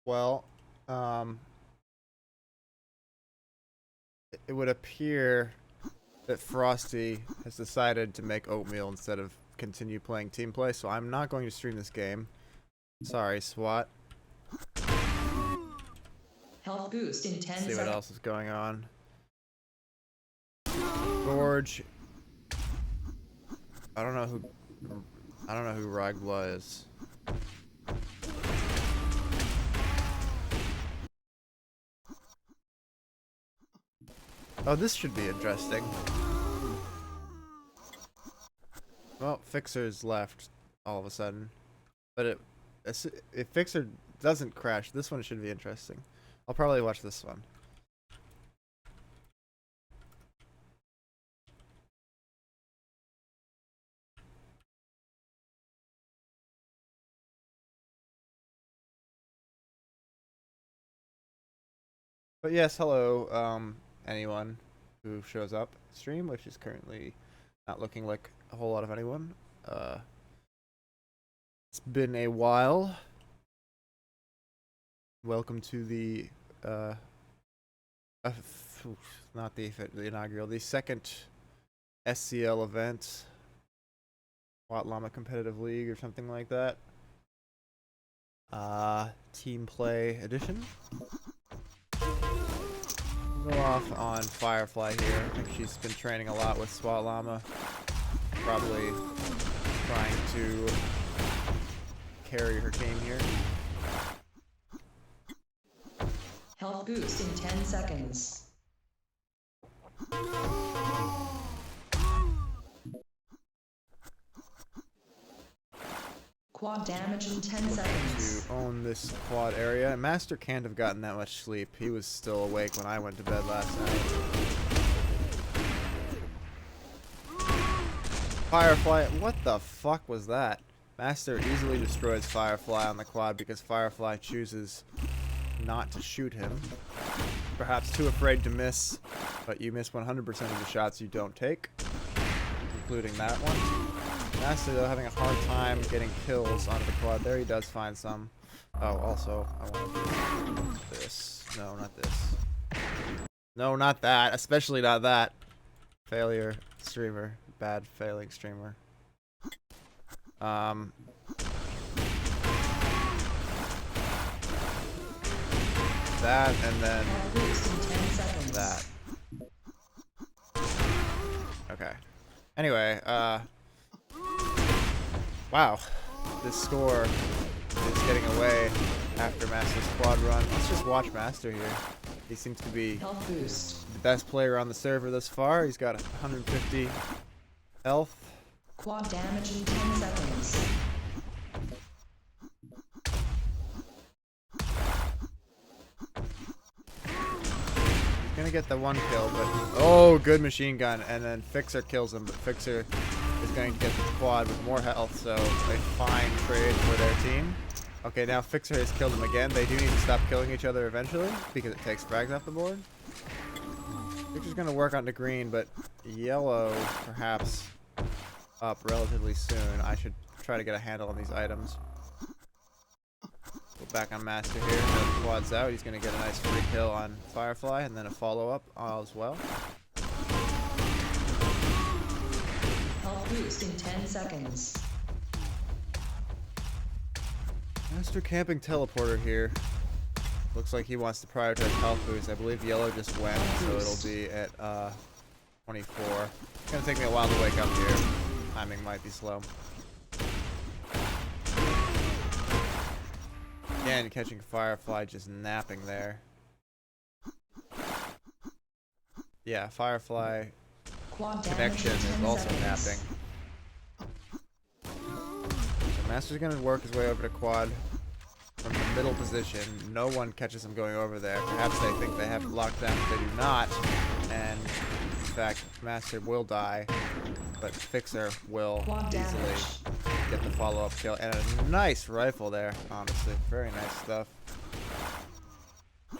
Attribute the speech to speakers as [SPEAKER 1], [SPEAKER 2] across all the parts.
[SPEAKER 1] Well, it would appear that Frosty has decided to make oatmeal instead of continue playing team play, so I'm not going to stream this game. Sorry, SWAT.
[SPEAKER 2] Health boost in 10 seconds.
[SPEAKER 1] See what else is going on. George. I don't know who Ragla is. Oh, this should be interesting. Well, Fixer's left all of a sudden. But if Fixer doesn't crash, this one should be interesting. I'll probably watch this one. But yes, hello, anyone who shows up stream, which is currently not looking like a whole lot of anyone. It's been a while. Welcome to the not the inaugural, the second SCL event, Wat Llama Competitive League or something like that. Team Play edition. Go off on Firefly here. I think she's been training a lot with SWAT Llama. Probably trying to carry her team here.
[SPEAKER 2] Health boost in 10 seconds. Quad damage in 10 seconds.
[SPEAKER 1] To own this quad area. Master can't have gotten that much sleep. He was still awake when I went to bed last night. Firefly, what the fuck was that? Master easily destroys Firefly on the quad because Firefly chooses not to shoot him. Perhaps too afraid to miss, but you miss 100% of the shots you don't take, including that one. Master, though, having a hard time getting kills onto the quad. There he does find some. Oh, also, I want to do this. No, not this. No, not that. Especially not that. Failure streamer. Bad failing streamer. That, and then that. Okay. Anyway, wow. This score is getting away after Master's quad run. Let's just watch Master here. He seems to be the best player on the server thus far. He's got 150 health.
[SPEAKER 2] Quad damage in 10 seconds.
[SPEAKER 1] Gonna get the one kill, but oh, good machine gun, and then Fixer kills him, but Fixer is going to get the quad with more health, so a fine trade for their team. Okay, now Fixer has killed him again. They do need to stop killing each other eventually because it takes frags off the board. Fixer's gonna work on the green, but yellow perhaps up relatively soon. I should try to get a handle on these items. Back on Master here. Now the quad's out. He's going to get a nice free kill on Firefly and then a follow-up as well.
[SPEAKER 2] Health boost in 10 seconds.
[SPEAKER 1] Master camping teleporter here. Looks like he wants to prioritize health boost. I believe yellow just went, so it'll be at 24. It's going to take me a while to wake up here. Timing might be slow. Again, catching Firefly just napping there. Yeah, Firefly connection is also napping. So Master's gonna work his way over to quad from the middle position. No one catches him going over there. Perhaps they think they have it locked down, but they do not. And in fact, Master will die, but Fixer will easily get the follow-up kill, and a nice rifle there, honestly. Very nice stuff. So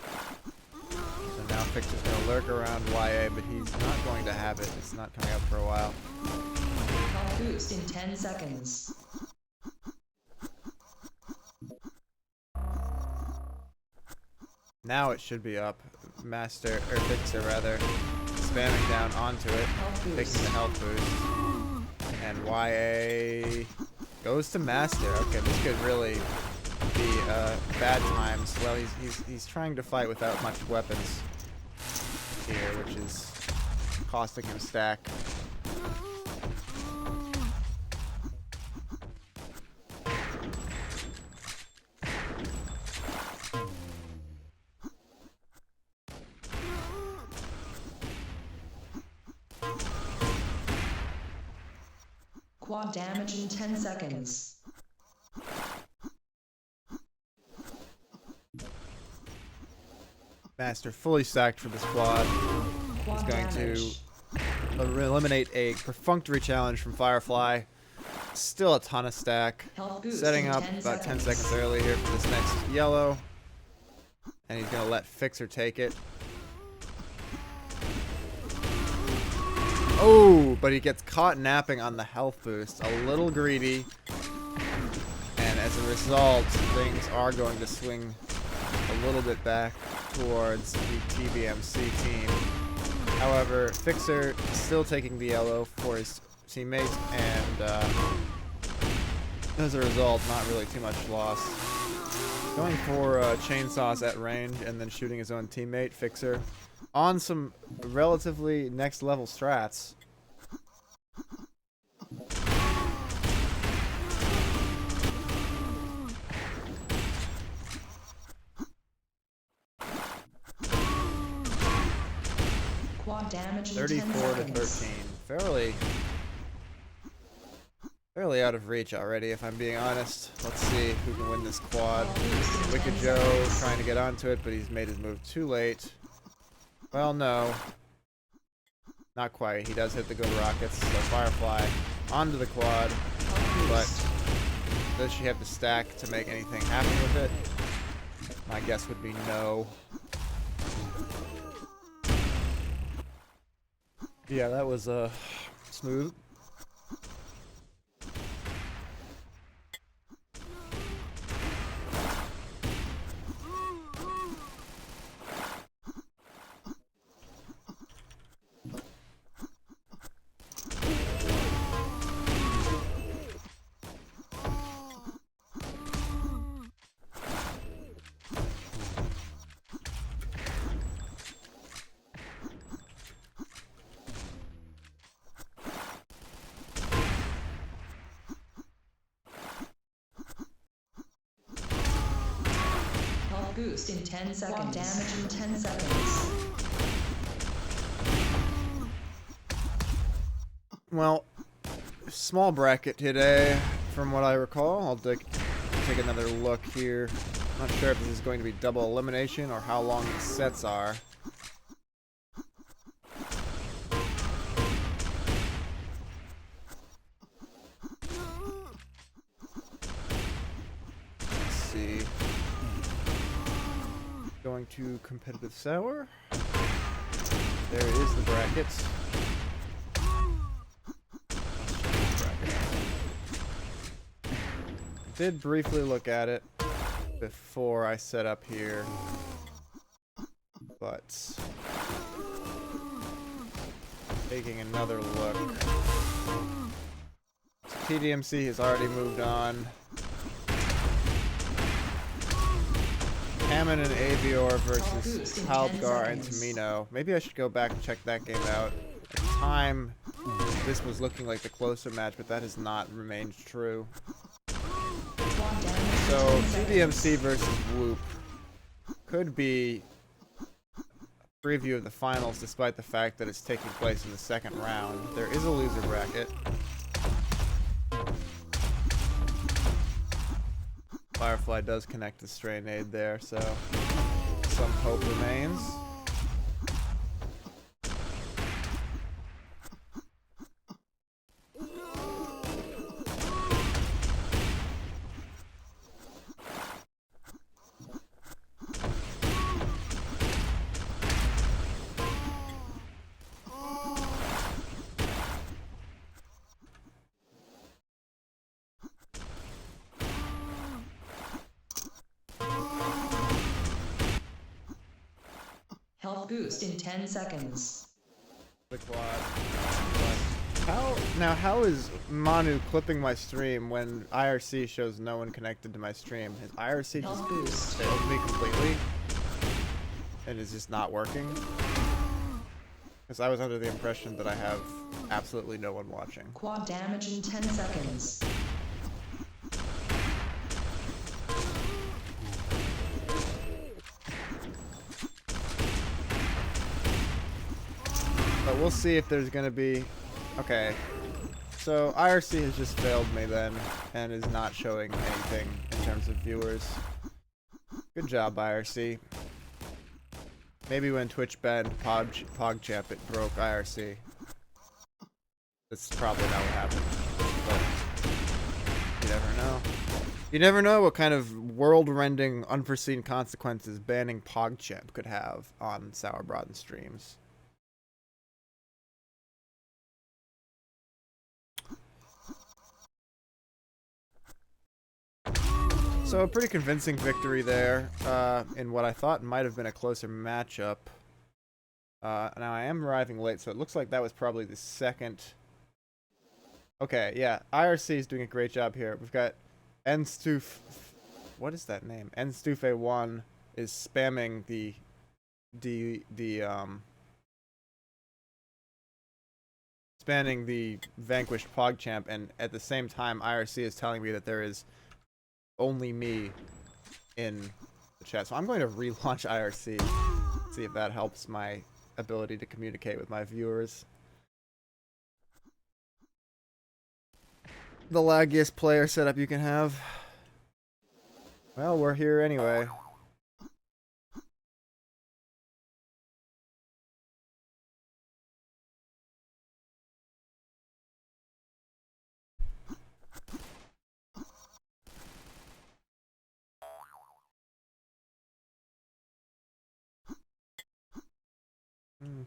[SPEAKER 1] now Fixer's going to lurk around YA, but he's not going to have it. It's not coming up for a while.
[SPEAKER 2] Boost in 10 seconds.
[SPEAKER 1] Now it should be up. Master, or Fixer rather, spamming down onto it, taking the health boost. And YA goes to Master. Okay, this could really be bad times. Well, he's trying to fight without much weapons here, which is costing him stack.
[SPEAKER 2] Quad damage in 10 seconds.
[SPEAKER 1] Master fully stacked for this quad. He's going to eliminate a perfunctory challenge from Firefly. Still a ton of stack. Setting up about 10 seconds early here for this next yellow. And he's going to let Fixer take it. Oh, but he gets caught napping on the health boost. A little greedy. And as a result, things are going to swing a little bit back towards the TBMC team. However, Fixer still taking the yellow for his teammates, and as a result, not really too much loss. Going for chainsaws at range and then shooting his own teammate, Fixer, on some relatively next level strats.
[SPEAKER 2] Quad damage in
[SPEAKER 1] 34
[SPEAKER 2] 10
[SPEAKER 1] to
[SPEAKER 2] seconds.
[SPEAKER 1] 13. Fairly out of reach already, if I'm being honest. Let's see who can win this quad. Wicked Joe trying to get onto it, but he's made his move too late. Well, no. Not quite. He does hit the good rockets, so Firefly onto the quad. But does she have the stack to make anything happen with it? My guess would be no. Yeah, that was smooth.
[SPEAKER 2] Boost in 10 seconds. Damage in 10 seconds.
[SPEAKER 1] Well, small bracket today, from what I recall. I'll take another look here. Not sure if this is going to be double elimination or how long the sets are. Let's see. Going to competitive sour. There is the brackets. Did briefly look at it before I set up here, but taking another look. TDMC has already moved on. Hammond and Avior versus Halbgar and Tamino. Maybe I should go back and check that game out. At the time, this was looking like the closer match, but that has not remained true. So, TDMC versus Whoop could be a preview of the finals, despite the fact that it's taking place in the second round. There is a loser bracket. Firefly does connect the Stray Nade there, so some hope remains.
[SPEAKER 2] Health boost in 10 seconds.
[SPEAKER 1] The quad. How is Manu clipping my stream when IRC shows no one connected to my stream? Has IRC just
[SPEAKER 2] Health boost.
[SPEAKER 1] failed me completely? And is just not working? Because I was under the impression that I have absolutely no one watching.
[SPEAKER 2] Quad damage in 10 seconds.
[SPEAKER 1] But we'll see if there's gonna be... Okay. So IRC has just failed me then, and is not showing anything in terms of viewers. Good job, IRC. Maybe when Twitch banned PogChamp, it broke IRC. That's probably not what happened. But you never know. You never know what kind of world-rending, unforeseen consequences banning PogChamp could have on Sauerbraten streams. So a pretty convincing victory there, in what I thought might have been a closer matchup. Now I am arriving late, so it looks like that was probably the second. Okay, yeah, IRC is doing a great job here. We've got Nstuf. What is that name? Nstufe1 is spamming spamming the vanquished PogChamp, and at the same time, IRC is telling me that there is only me in the chat. So I'm going to relaunch IRC, see if that helps my ability to communicate with my viewers. The laggiest player setup you can have. Well, we're here anyway.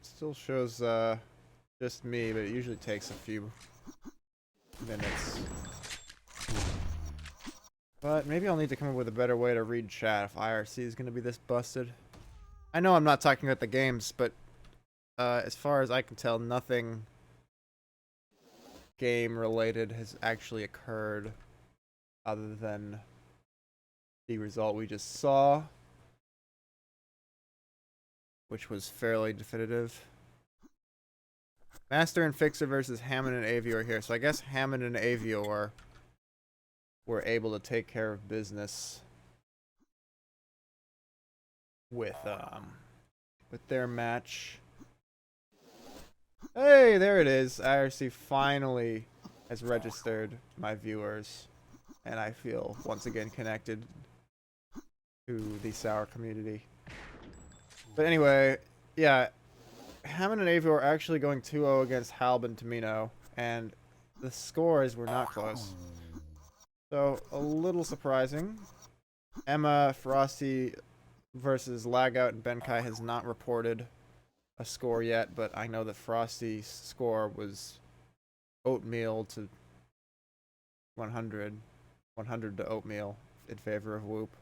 [SPEAKER 1] Still shows just me, but it usually takes a few minutes. But maybe I'll need to come up with a better way to read chat if IRC is going to be this busted. I know I'm not talking about the games, but as far as I can tell, nothing game related has actually occurred other than the result we just saw, which was fairly definitive. Master and Fixer versus Hammond and Avior here. So I guess Hammond and Avior were able to take care of business with their match. Hey, there it is. IRC finally has registered my viewers, and I feel once again connected to the Sour community. But anyway, yeah, Hammond and Avior are actually going 2-0 against Halb and Tamino, and the scores were not close. So, a little surprising. Emma, Frosty versus Lagout and Benkai has not reported a score yet, but I know that Frosty's score was oatmeal to 100. 100 to oatmeal in favor of Whoop.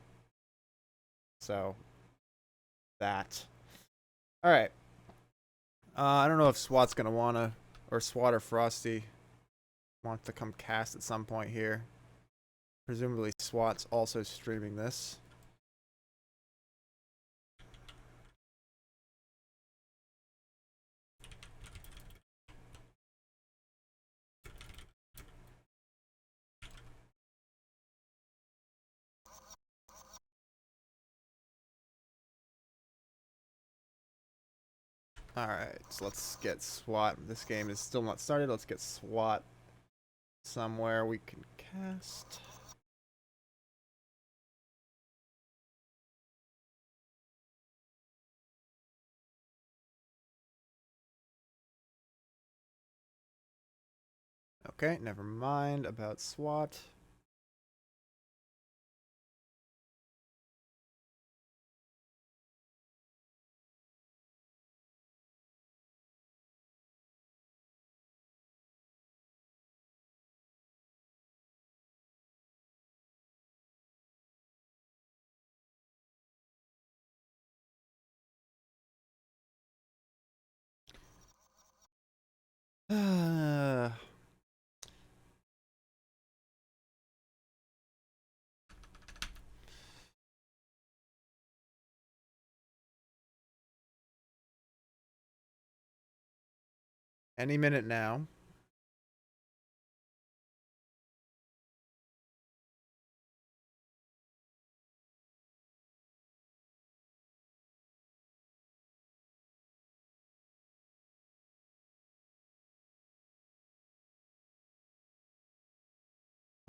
[SPEAKER 1] So, that. Alright. I don't know if SWAT's gonna wanna, or SWAT or Frosty want to come cast at some point here. Presumably SWAT's also streaming this. Alright, so let's get SWAT. This game is still not started. Let's get SWAT somewhere we can cast. Okay, never mind about SWAT. Any minute now.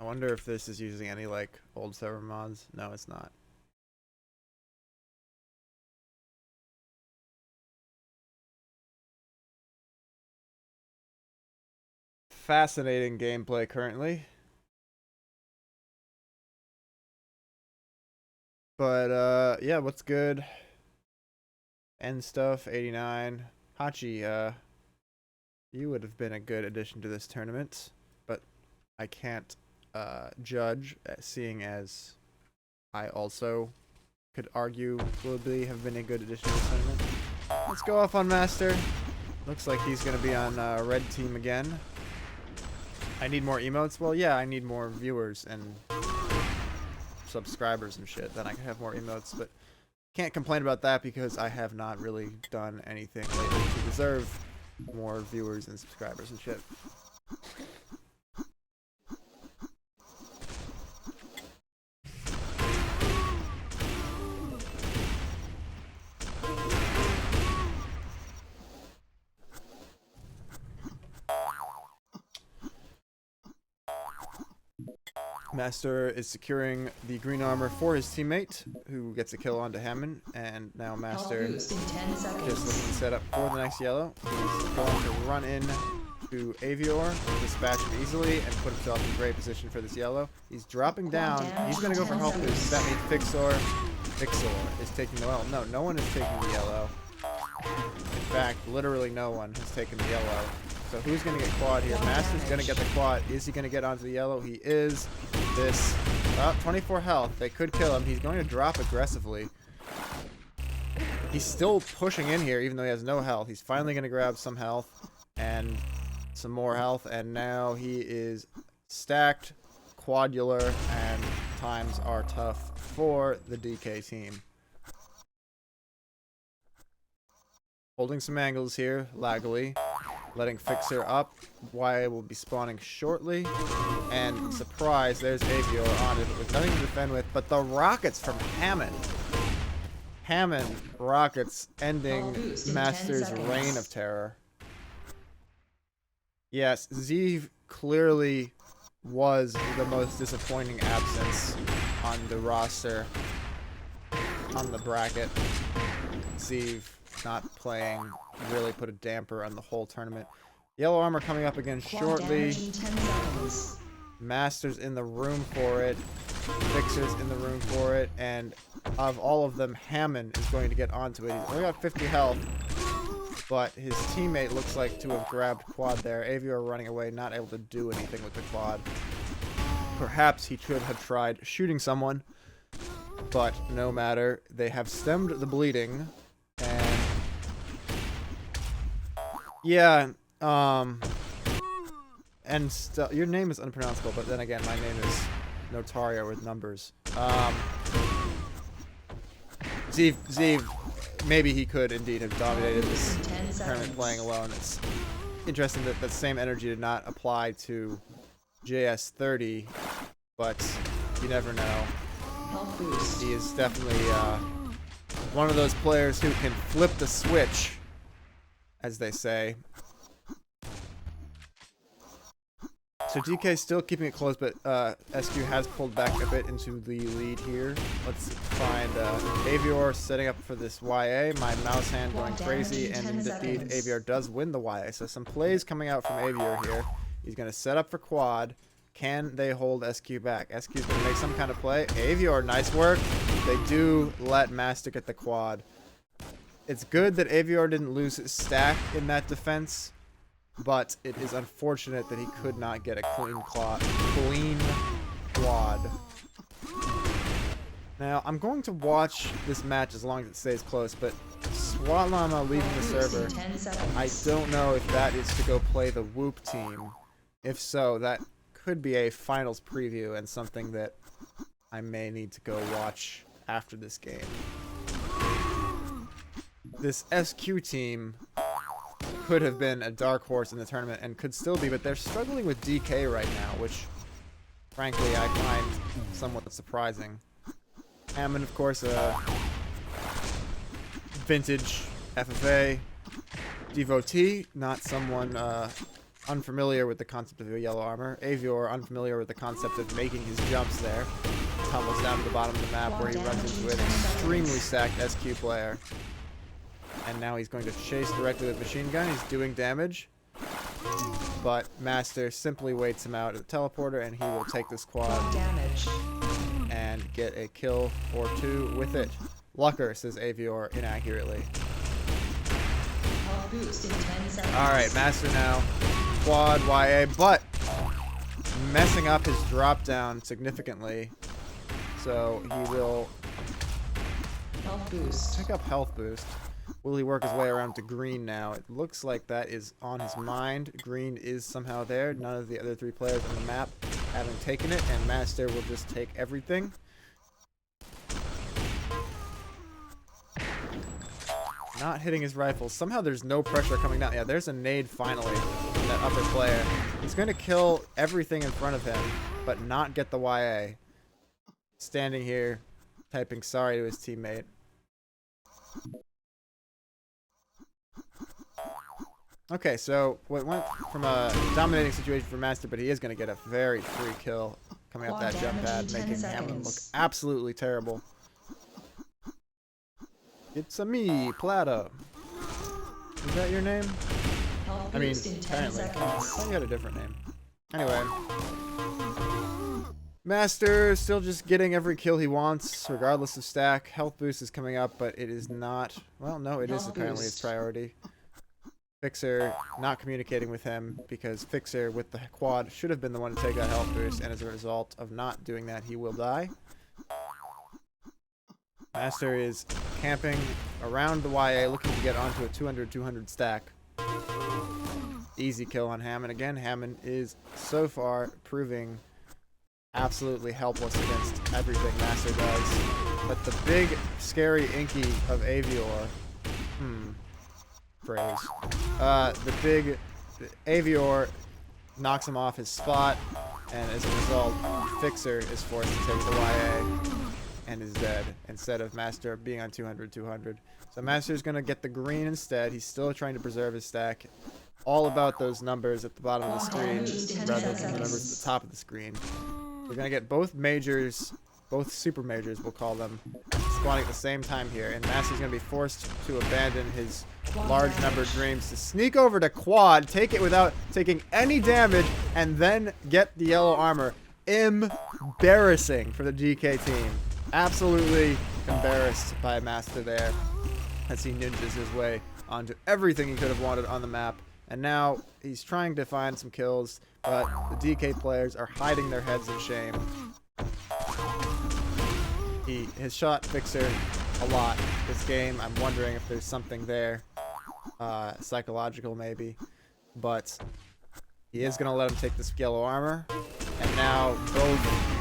[SPEAKER 1] I wonder if this is using any like old server mods. No, it's not. Fascinating gameplay currently. But yeah, what's good? End stuff 89. Hachi, you would have been a good addition to this tournament, but I can't judge, seeing as I also could arguably have been a good addition to this tournament. Let's go off on Master. Looks like he's going to be on red team again. I need more emotes? Well, yeah, I need more viewers and subscribers and shit. Then I can have more emotes, but can't complain about that because I have not really done anything lately to deserve more viewers and subscribers and shit. Master is securing the green armor for his teammate, who gets a kill onto Hammond, and now Master
[SPEAKER 2] Boost in 10
[SPEAKER 1] just
[SPEAKER 2] seconds.
[SPEAKER 1] looking set up for the next yellow. He's going to run in to Avior, dispatch him easily, and put himself in great position for this yellow. He's dropping down. He's going to go for health boost. That means Fixor is taking the L. No, no one is taking the yellow. In fact, literally no one has taken the yellow. So who's going to get quad here? Master's going to get the quad. Is he going to get onto the yellow? He is. This 24 health. They could kill him. He's going to drop aggressively. He's still pushing in here even though he has no health. He's finally going to grab some health and some more health, and now he is stacked, quadular, and times are tough for the DK team. Holding some angles here, laggily. Letting Fixer up. YA will be spawning shortly. And surprise, there's Avior on it with nothing to defend with, but the rockets from Hammond. Hammond rockets ending Master's reign of terror. Yes, Zeev clearly was the most disappointing absence on the roster, on the bracket. Zeev not playing really put a damper on the whole tournament. Yellow armor coming up again shortly. Master's in the room for it. Fixer's in the room for it. And of all of them, Hammond is going to get onto it. He's only got 50 health, but his teammate looks like to have grabbed quad there. Avior running away, not able to do anything with the quad. Perhaps he should have tried shooting someone, but no matter. They have stemmed the bleeding. And yeah, and your name is unpronounceable, but then again, my name is Notario with numbers. Zeev, maybe he could indeed have dominated this tournament playing alone. It's interesting that that same energy did not apply to JS30, but you never know. He is definitely one of those players who can flip the switch, as they say. So DK still keeping it close, but SQ has pulled back a bit into the lead here. Let's find Avior setting up for this YA. My mouse hand going crazy, and indeed Avior does win the YA. So some plays coming out from Avior here. He's going to set up for quad. Can they hold SQ back? SQ's going to make some kind of play. Avior, nice work. They do let Master get the quad. It's good that Avior didn't lose his stack in that defense, but it is unfortunate that he could not get a clean quad. Now, I'm going to watch this match as long as it stays close, but Squat Llama leaving the
[SPEAKER 2] Boost
[SPEAKER 1] server.
[SPEAKER 2] in 10 seconds.
[SPEAKER 1] I don't know if that is to go play the Whoop team. If so, that could be a finals preview and something that I may need to go watch after this game. This SQ team could have been a dark horse in the tournament and could still be, but they're struggling with DK right now, which frankly I find somewhat surprising. Hammond, of course, a vintage FFA devotee, not someone unfamiliar with the concept of yellow armor. Avior, unfamiliar with the concept of making his jumps there. Tumbles down to the bottom of the map where he runs into an extremely stacked SQ player. And now he's going to chase directly with machine gun. He's doing damage. But Master simply waits him out at the teleporter, and he will take this quad
[SPEAKER 2] Damage.
[SPEAKER 1] and get a kill or two with it. Lucker, says Avior inaccurately.
[SPEAKER 2] Health boost in 10 seconds.
[SPEAKER 1] Alright, Master now. Quad YA, but messing up his drop down significantly. So he will
[SPEAKER 2] Health boost.
[SPEAKER 1] pick up health boost. Will he work his way around to green now? It looks like that is on his mind. Green is somehow there. None of the other three players on the map haven't taken it, and Master will just take everything. Not hitting his rifles. Somehow there's no pressure coming down. Yeah, there's a nade finally from that upper player. He's going to kill everything in front of him, but not get the YA. Standing here, typing sorry to his teammate. Okay, so what went from a dominating situation for Master, but he is going to get a very free kill coming up that jump pad, making Hammond look absolutely terrible. It's a me, Plata. Is that your name?
[SPEAKER 2] Health
[SPEAKER 1] I mean,
[SPEAKER 2] boost in 10
[SPEAKER 1] apparently. I
[SPEAKER 2] seconds.
[SPEAKER 1] thought you had a different name. Anyway. Master still just getting every kill he wants, regardless of stack. Health boost is coming up, but it is not... Well, no, it is
[SPEAKER 2] Health
[SPEAKER 1] apparently his
[SPEAKER 2] boost.
[SPEAKER 1] priority. Fixer not communicating with him, because Fixer with the quad should have been the one to take that health boost, and as a result of not doing that, he will die. Master is camping around the YA, looking to get onto a 200-200 stack. Easy kill on Hammond. Again, Hammond is so far proving absolutely helpless against everything Master does. But the big, scary inky of Avior... phrase. The big Avior knocks him off his spot, and as a result, Fixer is forced to take the YA and is dead, instead of Master being on 200-200. So Master's going to get the green instead. He's still trying to preserve his stack. All about those numbers at the bottom of the screen, rather than the numbers at the top of the screen. We're going to get both majors, both super majors, we'll call them, spawning at the same time here, and Master's going to be forced to abandon his large number of dreams to sneak over to quad, take it without taking any damage, and then get the yellow armor. Embarrassing for the DK team. Absolutely embarrassed by Master there, as he ninjas his way onto everything he could have wanted on the map. And now he's trying to find some kills, but the DK players are hiding their heads in shame. He has shot Fixer a lot this game. I'm wondering if there's something there. Psychological maybe. But he is going to let him take this yellow armor. And now both...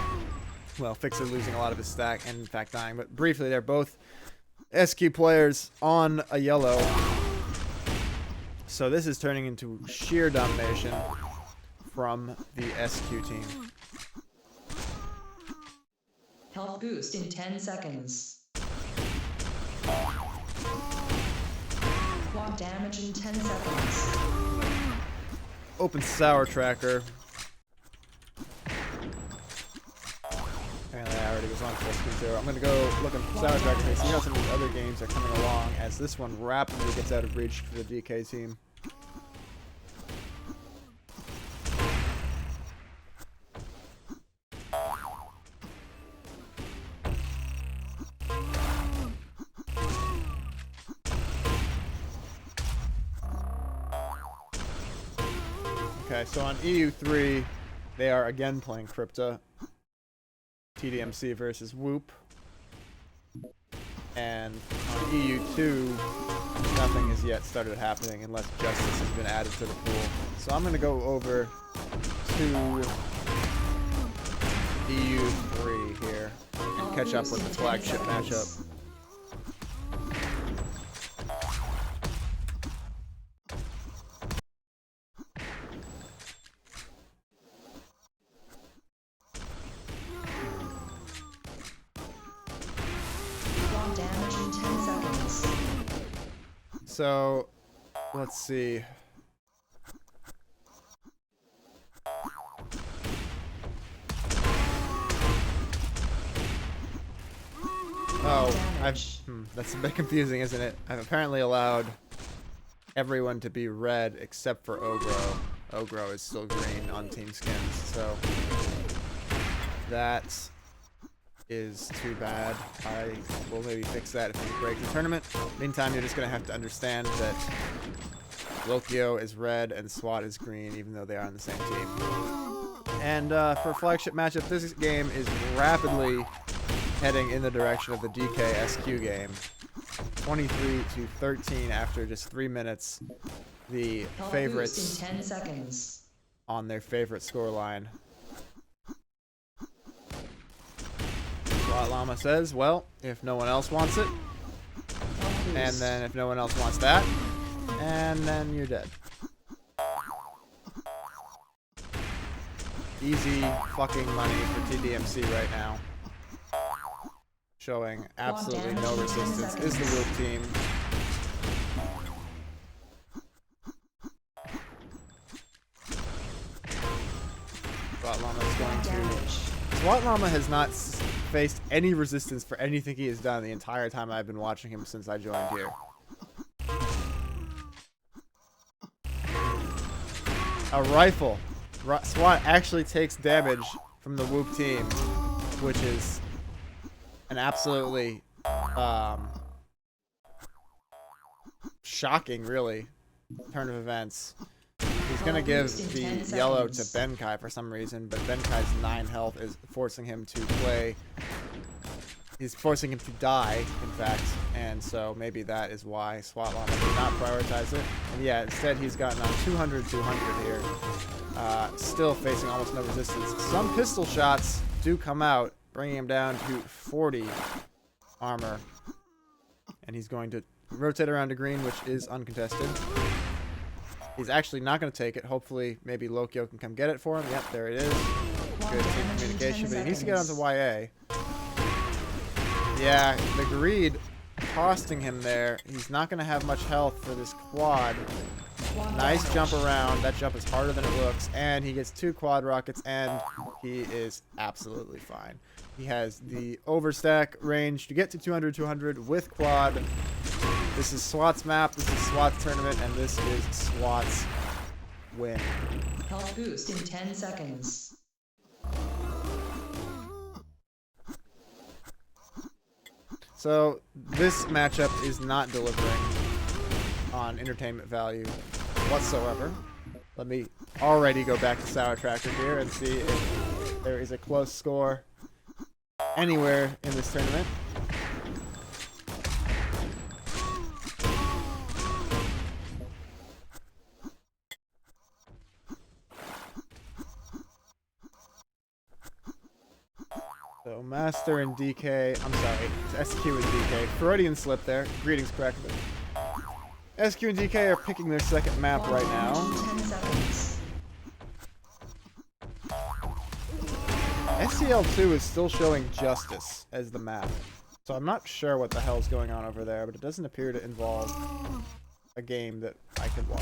[SPEAKER 1] Well, Fixer losing a lot of his stack and in fact dying. But briefly, they're both SQ players on a yellow. So this is turning into sheer domination from the SQ team.
[SPEAKER 2] Health boost in 10 seconds. Quad damage in 10 seconds.
[SPEAKER 1] Open Sour Tracker. Apparently I already was on full screen zero. I'm going to go look at Sour Tracker and see how some of these other games are coming along, as this one rapidly gets out of reach for the DK team. Okay, so on EU3, they are again playing Crypta. TDMC versus Whoop. And on EU2, nothing has yet started happening unless justice has been added to the pool. So I'm going to go over to EU3 here and catch up with the flagship matchup.
[SPEAKER 2] Damage in 10 seconds.
[SPEAKER 1] So, let's see. Oh, that's a bit confusing, isn't it? I've apparently allowed everyone to be red except for Ogro. Ogro is still green on Team Skins, so that is too bad. I will maybe fix that if we break the tournament. Meantime, you're just going to have to understand that Lokio is red and SWAT is green, even though they are on the same team. And for a flagship matchup, this game is rapidly heading in the direction of the DK SQ game. 23-13 after just 3 minutes. The favorites
[SPEAKER 2] in 10 seconds.
[SPEAKER 1] on their favorite scoreline. SWAT Llama says, well, if no one else wants it, and then if no one else wants that, and then you're dead. Easy fucking money for TDMC right now. Showing absolutely no resistance is the Whoop team. SWAT Llama is going to... SWAT Llama has not faced any resistance for anything he has done the entire time I've been watching him since I joined here. A rifle. SWAT actually takes damage from the Whoop team, which is an absolutely shocking, really, turn of events. He's going to give the yellow to Benkai for some reason, but Benkai's 9 health is forcing him to play. He's forcing him to die, in fact, and so maybe that is why SWAT Llama did not prioritize it. And yeah, instead he's gotten on 200-200 here, still facing almost no resistance. Some pistol shots do come out, bringing him down to 40 armor. And he's going to rotate around to green, which is uncontested. He's actually not going to take it. Hopefully, maybe Lokio can come get it for him. Yep, there it is. Good team communication, but he needs to get onto YA. Yeah, the greed costing him there. He's not going to have much health for this quad. Nice jump around. That jump is harder than it looks. And he gets 2 quad rockets, and he is absolutely fine. He has the overstack range to get to 200-200 with quad. This is SWAT's map, this is SWAT's tournament, and this is SWAT's win.
[SPEAKER 2] Health boost in 10 seconds.
[SPEAKER 1] So, this matchup is not delivering on entertainment value whatsoever. Let me already go back to Sour Tracker here and see if there is a close score anywhere in this tournament. So Master and DK, I'm sorry, it's SQ and DK. Freudian slip there. Greetings, Crackman. SQ and DK are picking their second map right now.
[SPEAKER 2] 10 seconds.
[SPEAKER 1] SCL2 is still showing Justice as the map. So I'm not sure what the hell's going on over there, but it doesn't appear to involve a game that I could watch.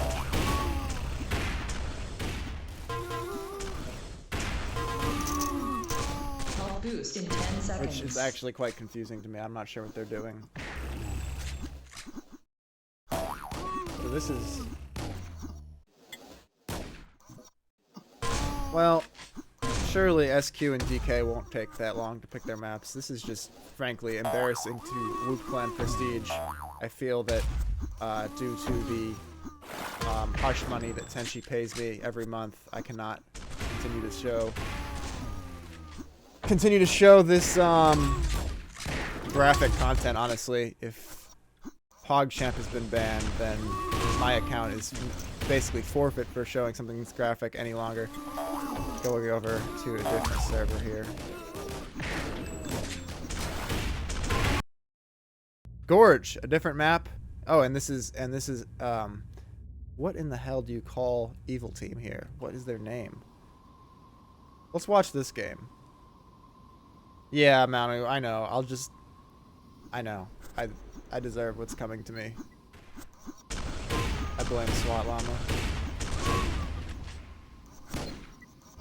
[SPEAKER 2] Boost in 10 seconds.
[SPEAKER 1] Which is actually quite confusing to me. I'm not sure what they're doing. So this is... Well, surely SQ and DK won't take that long to pick their maps. This is just, frankly, embarrassing to Whoop Clan prestige. I feel that due to the hush money that Tenchi pays me every month, I cannot continue to show this graphic content, honestly. If PogChamp has been banned, then my account is basically forfeit for showing something that's graphic any longer. Going over to a different server here. Gorge, a different map. Oh, and this is what in the hell do you call Evil Team here? What is their name? Let's watch this game. Yeah, Manu, I know. I know. I deserve what's coming to me. I blame SWAT Llama.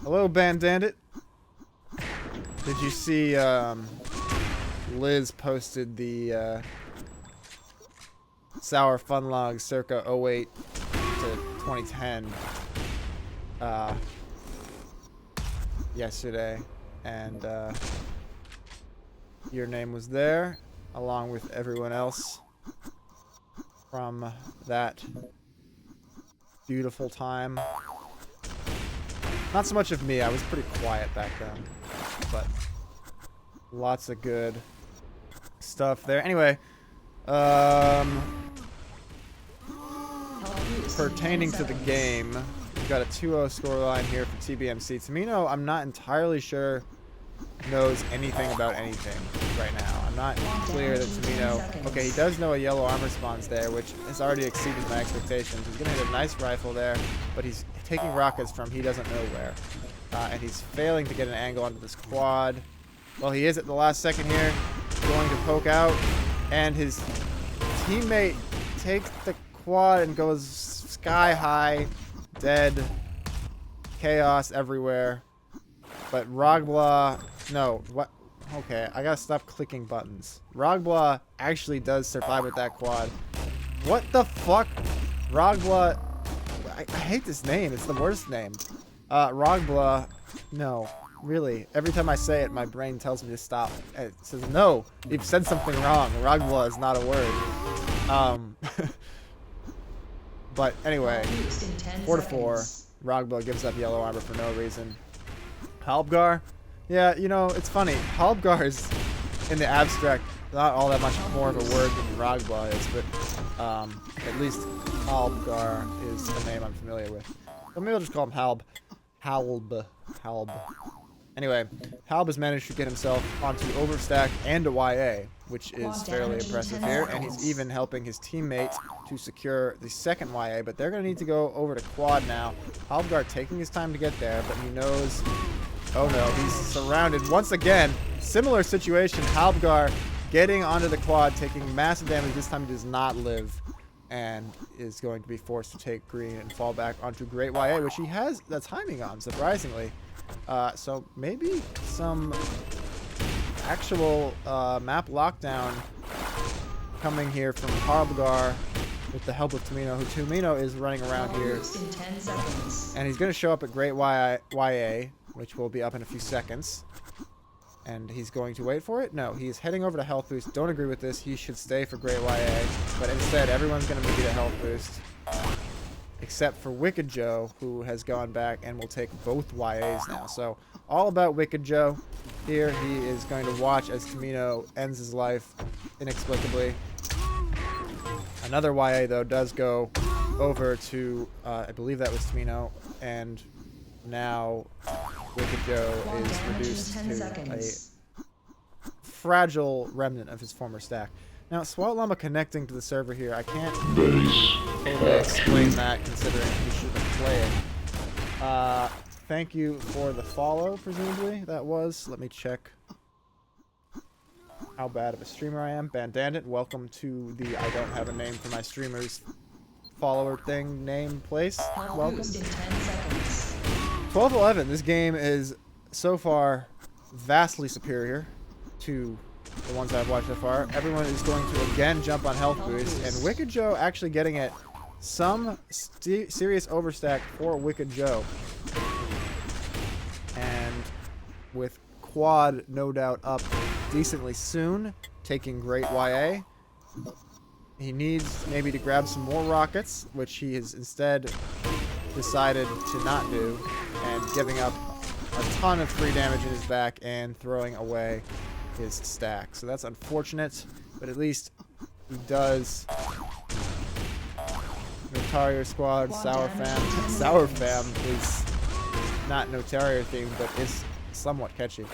[SPEAKER 1] Hello, Bandandit. Did you see Liz posted the Sour Fun Log circa 08 to 2010 yesterday, and your name was there along with everyone else from that beautiful time. Not so much of me, I was pretty quiet back then, but lots of good stuff there. Anyway, pertaining to the game, we've got a 2-0 scoreline here for TBMC. Tamino, I'm not entirely sure knows anything about anything right now. I'm not clear that Tamino... Okay, he does know a yellow armor spawns there, which has already exceeded my expectations. He's going to hit a nice rifle there, but he's taking rockets from he doesn't know where. And he's failing to get an angle onto this quad. Well, he is at the last second here, going to poke out, and his teammate takes the quad and goes sky high, dead, chaos everywhere. But Rogbla, no, what? Okay, I gotta stop clicking buttons. Rogbla actually does survive with that quad. What the fuck? Rogbla, I hate this name. It's the worst name. Rogbla, no, really. Every time I say it, my brain tells me to stop. It says, no, you've said something wrong. Rogbla is not a word. But anyway, 4-4. Rogbla gives up yellow armor for no reason. Halbgar? Yeah, you know, it's funny. Halbgar is, in the abstract, not all that much more of a word than Rogbla is, but at least Halbgar is the name I'm familiar with. But maybe I'll just call him Halb. Halb. Anyway, Halb has managed to get himself onto Overstack and a YA, which is fairly impressive here, and he's even helping his teammate to secure the second YA, but they're going to need to go over to quad now. Halbgar taking his time to get there, but he knows... Oh no, he's surrounded once again. Similar situation, Halbgar getting onto the quad, taking massive damage. This time he does not live and is going to be forced to take green and fall back onto Great YA, which he has the timing on, surprisingly. So maybe some actual map lockdown coming here from Halbgar with the help of Tamino, who Tamino is running around here. And he's going to show up at Great YA, which will be up in a few seconds. And he's going to wait for it? No, he's heading over to Health Boost. Don't agree with this. He should stay for Great YA. But instead, everyone's going to move to Health Boost. Except for Wicked Joe, who has gone back and will take both YAs now. So, all about Wicked Joe. Here, he is going to watch as Tamino ends his life inexplicably. Another YA, though, does go over to, I believe that was Tamino, and now Wicked Joe is reduced to a fragile remnant of his former stack. Now, SWAT Llama connecting to the server here, I can't totally explain that considering he shouldn't play it. Thank you for the follow, presumably, that was. Let me check how bad of a streamer I am. Bandandit, welcome to the I don't have a name for my streamers follower thing name place. Welcome. 12-11. This game is so far vastly superior to the ones I've watched so far. Everyone is going to again jump on Health Boost, and Wicked Joe actually getting it. Some serious overstack for Wicked Joe. And with quad no doubt up decently soon, taking Great YA. He needs maybe to grab some more rockets, which he has instead decided to not do, and giving up a ton of free damage in his back and throwing away his stack. So that's unfortunate, but at least he does. Notario squad, Sour Fam. Sour Fam is not Notario themed, but is somewhat catchy.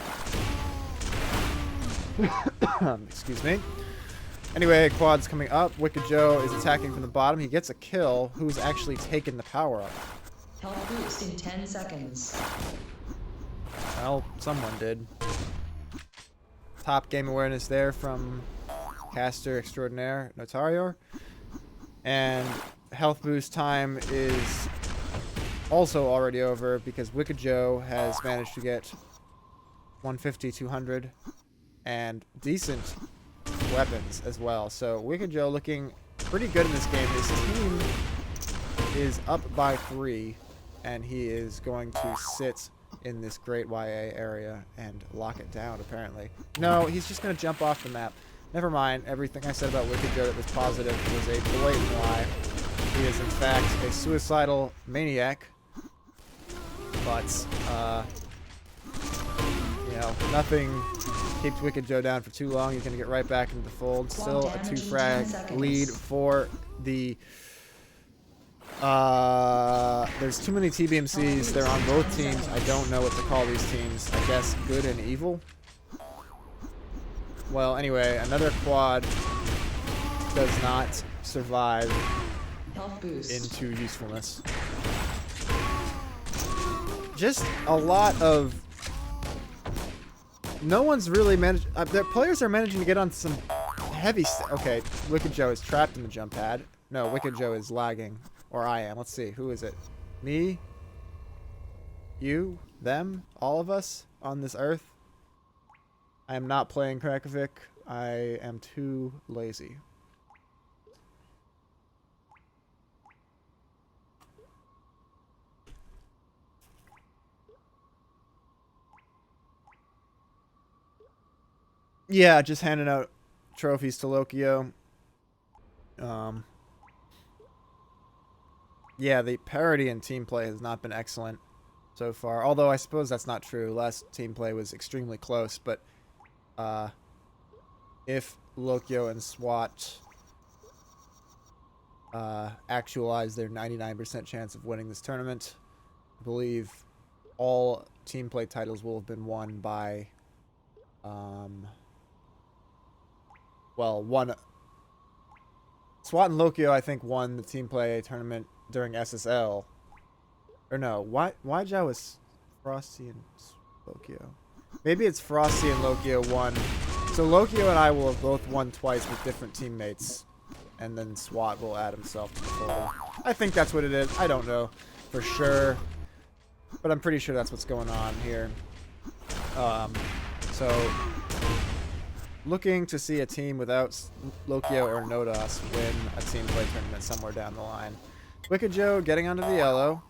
[SPEAKER 1] Excuse me. Anyway, quad's coming up. Wicked Joe is attacking from the bottom. He gets a kill. Who's actually taken the power up?
[SPEAKER 2] Health boost in 10 seconds.
[SPEAKER 1] Well, someone did. Top game awareness there from caster extraordinaire Notario. And health boost time is also already over because Wicked Joe has managed to get 150, 200, and decent weapons as well. So Wicked Joe looking pretty good in this game. His team is up by 3, and he is going to sit in this great YA area and lock it down, apparently. No, he's just going to jump off the map. Never mind. Everything I said about Wicked Joe that was positive was a blatant lie. He is, in fact, a suicidal maniac. But, you know, nothing keeps Wicked Joe down for too long. He's going to get right back into the fold. Still a 2-frag lead for the... there's too many TBMCs. They're on both teams. I don't know what to call these teams. I guess good and evil. Well, anyway, another quad does not survive into usefulness. Just a lot of... No one's really managed... their players are managing to get on some heavy... Okay, Wicked Joe is trapped in the jump pad. No, Wicked Joe is lagging. Or I am. Let's see. Who is it? Me? You? Them? All of us on this earth? I am not playing Krakovic. I am too lazy. Yeah, just handing out trophies to Lokio. Yeah, the parity in team play has not been excellent so far. Although I suppose that's not true. Last team play was extremely close, but if Lokio and SWAT actualize their 99% chance of winning this tournament, I believe all team play titles will have been won by well, SWAT and Lokio, I think, won the team play tournament during SSL. Or no, why Joe was Frosty and Lokio? Maybe it's Frosty and Lokio won. So Lokio and I will have both won twice with different teammates. And then SWAT will add himself to the fold. I think that's what it is. I don't know for sure. But I'm pretty sure that's what's going on here. So... looking to see a team without Lokio or Nodos win a team play tournament somewhere down the line. Wicked Joe getting onto the yellow.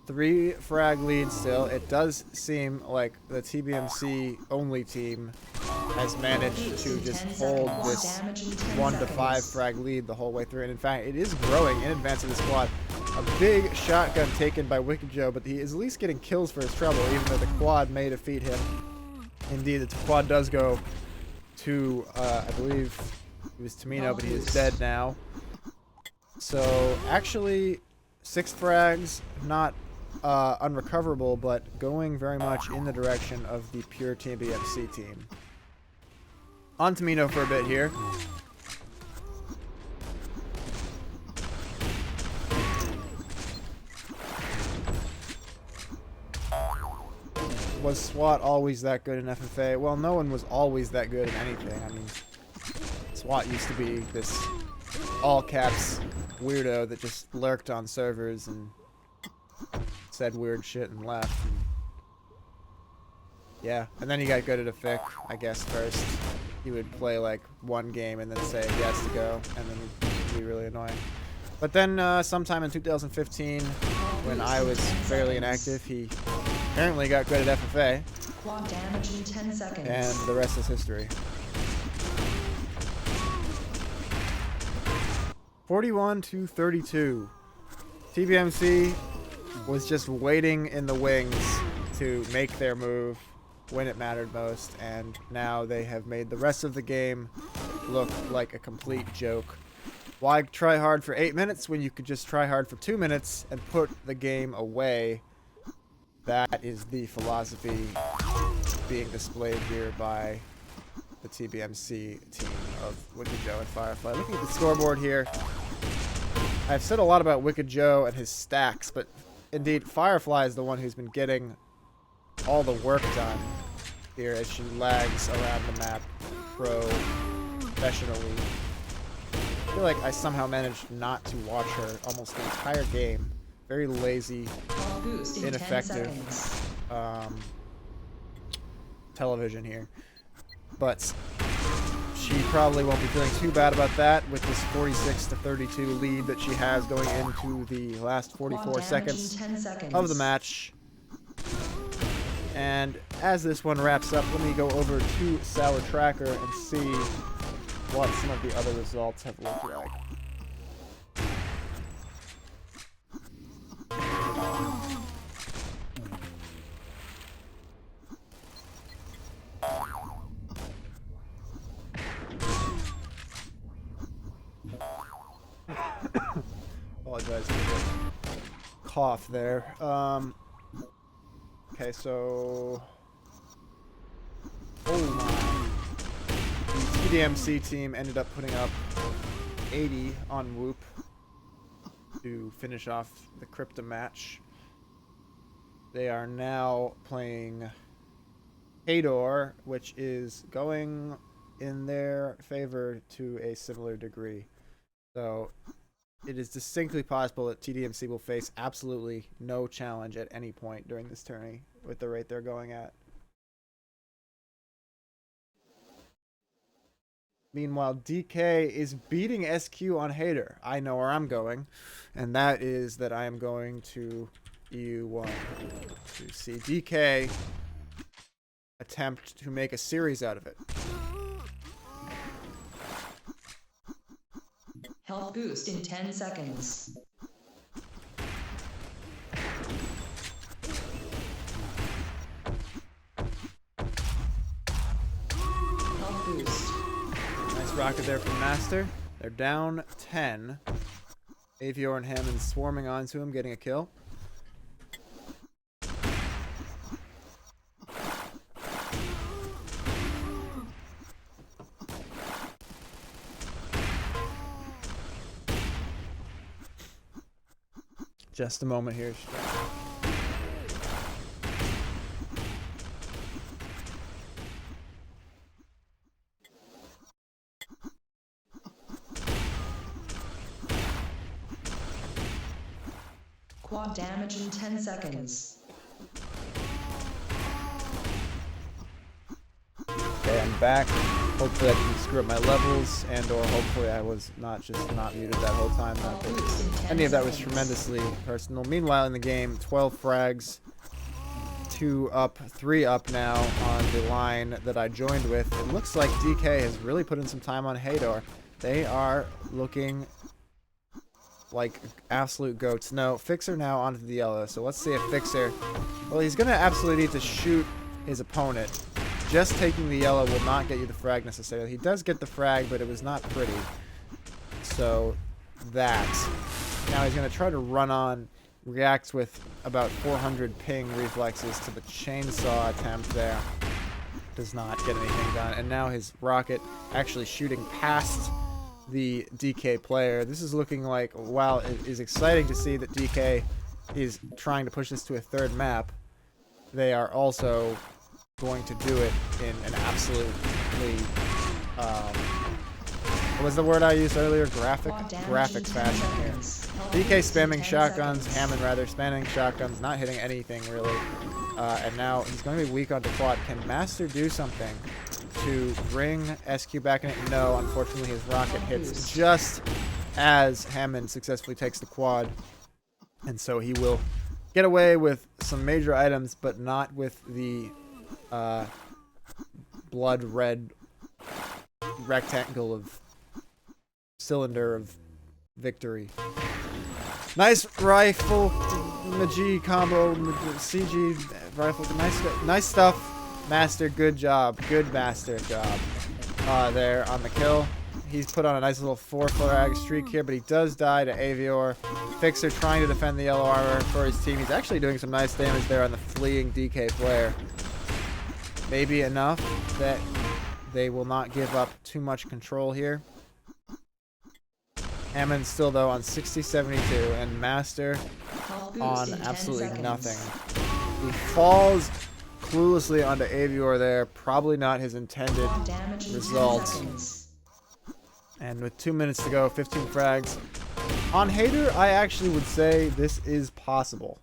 [SPEAKER 1] 3-frag lead still. It does seem like the TBMC only team has managed to just hold this 1 to 5-frag lead the whole way through. And in fact, it is growing in advance of the squad. A big shotgun taken by Wicked Joe, but he is at least getting kills for his trouble, even though the quad may defeat him. Indeed, the quad does go to, I believe it was Tamino, but he is dead now. So, actually, 6 frags, not unrecoverable, but going very much in the direction of the pure TBMC team. On Tamino for a bit here. Was SWAT always that good in FFA? Well, no one was always that good in anything. I mean, SWAT used to be this all-caps weirdo that just lurked on servers and said weird shit and left. And yeah, and then he got good at a fic, I guess, first. He would play, like, one game and then say he has to go, and then it would be really annoying. But then sometime in 2015, when I was fairly inactive, he apparently got good at FFA.
[SPEAKER 2] Quad damage in 10 seconds.
[SPEAKER 1] And the rest is history. 41-32. TBMC was just waiting in the wings to make their move. when it mattered most, and now they have made the rest of the game look like a complete joke. Why try hard for 8 minutes when you could just try hard for 2 minutes and put the game away? That is the philosophy being displayed here by the TBMC team of Wicked Joe and Firefly. Looking at the scoreboard here, I've said a lot about Wicked Joe and his stacks, but indeed Firefly is the one who's been getting all the work done here as she lags around the map professionally. I feel like I somehow managed not to watch her almost the entire game. Very lazy, ineffective television here. But she probably won't be feeling too bad about that with this 46-32 lead that she has going into the last 44 seconds of the match. And as this one wraps up, let me go over to Sour Tracker and see what some of the other results have looked like. Apologize for the cough there. Okay, so... Oh my. The TDMC team ended up putting up 80 on Whoop to finish off the Crypto match. They are now playing Hador, which is going in their favor to a similar degree. So it is distinctly possible that TDMC will face absolutely no challenge at any point during this tourney with the rate they're going at. Meanwhile, DK is beating SQ on Hater. I know where I'm going, and that is that I am going to EU1 to see DK attempt to make a series out of it.
[SPEAKER 2] Health boost in 10 seconds. Health boost.
[SPEAKER 1] Nice rocket there from Master. They're down 10. Avior and Hammond swarming onto him, getting a kill. Just a moment here.
[SPEAKER 2] Quad damage in 10 seconds.
[SPEAKER 1] Okay, I'm back. Hopefully I didn't screw up my levels, and or hopefully I was not muted that whole time. Not that any of that was tremendously personal. Meanwhile in the game, 12 frags, 2 up, 3 up now on the line that I joined with. It looks like DK has really put in some time on Hador. They are looking like absolute goats. No, Fixer now onto the yellow. So let's see if Fixer... Well, he's going to absolutely need to shoot his opponent. Just taking the yellow will not get you the frag necessarily. He does get the frag, but it was not pretty. So, that. Now he's going to try to run on, reacts with about 400 ping reflexes to the chainsaw attempt there. Does not get anything done. And now his rocket actually shooting past the DK player. This is looking like, while it is exciting to see that DK is trying to push this to a third map, they are also going to do it in an absolutely, what was the word I used earlier? Graphic fashion here. DK spamming shotguns, Hammond rather, spamming shotguns, not hitting anything really. And now he's going to be weak onto quad. Can Master do something to bring SQ back in it? No, unfortunately his rocket hits just as Hammond successfully takes the quad. And so he will get away with some major items, but not with the blood red rectangle of cylinder of victory. Nice rifle Magi combo, CG rifle, nice stuff. Master, good job. Good Master job. There on the kill. He's put on a nice little 4 frag streak here, but he does die to Avior. Fixer trying to defend the yellow armor for his team. He's actually doing some nice damage there on the fleeing DK player. Maybe enough that they will not give up too much control here. Hammond still, though, on 60-72, and Master on absolutely nothing. He falls cluelessly onto Avior there. Probably not his intended result. And with 2 minutes to go, 15 frags. On Hater, I actually would say this is possible.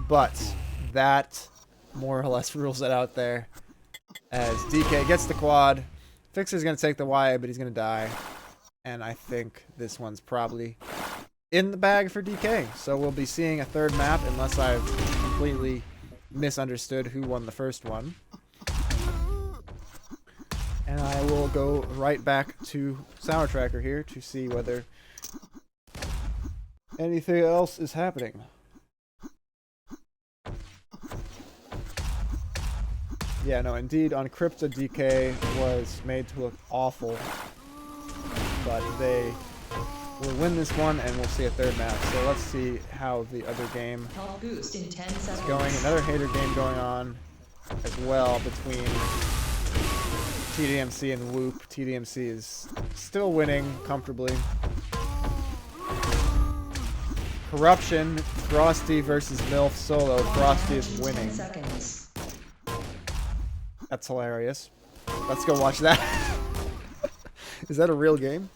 [SPEAKER 1] But that more or less rules it out there. As DK gets the quad. Fixer's going to take the Y, but he's going to die. And I think this one's probably in the bag for DK. So we'll be seeing a third map unless I've completely misunderstood who won the first one. And I will go right back to Sour Tracker here to see whether anything else is happening. Yeah, no, indeed, on Crypta, DK was made to look awful. But they will win this one, and we'll see a third match. So let's see how the other game
[SPEAKER 2] Boost in 10 seconds.
[SPEAKER 1] is going. Another Hater game going on as well between TDMC and Whoop. TDMC is still winning comfortably. Corruption, Frosty versus MILF solo. Frosty is winning. That's hilarious. Let's go watch that. Is that a real game?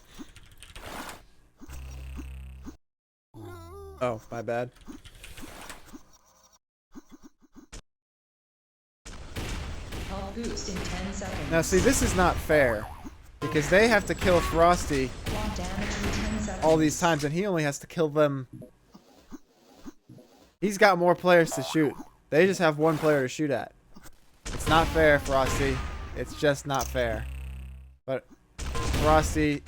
[SPEAKER 1] Oh, my bad.
[SPEAKER 2] Boost in 10 seconds.
[SPEAKER 1] Now, see, this is not fair. Because they have to kill Frosty all these times, and he only has to kill them. He's got more players to shoot. They just have one player to shoot at. It's not fair, Frosty. It's just not fair. But Frosty,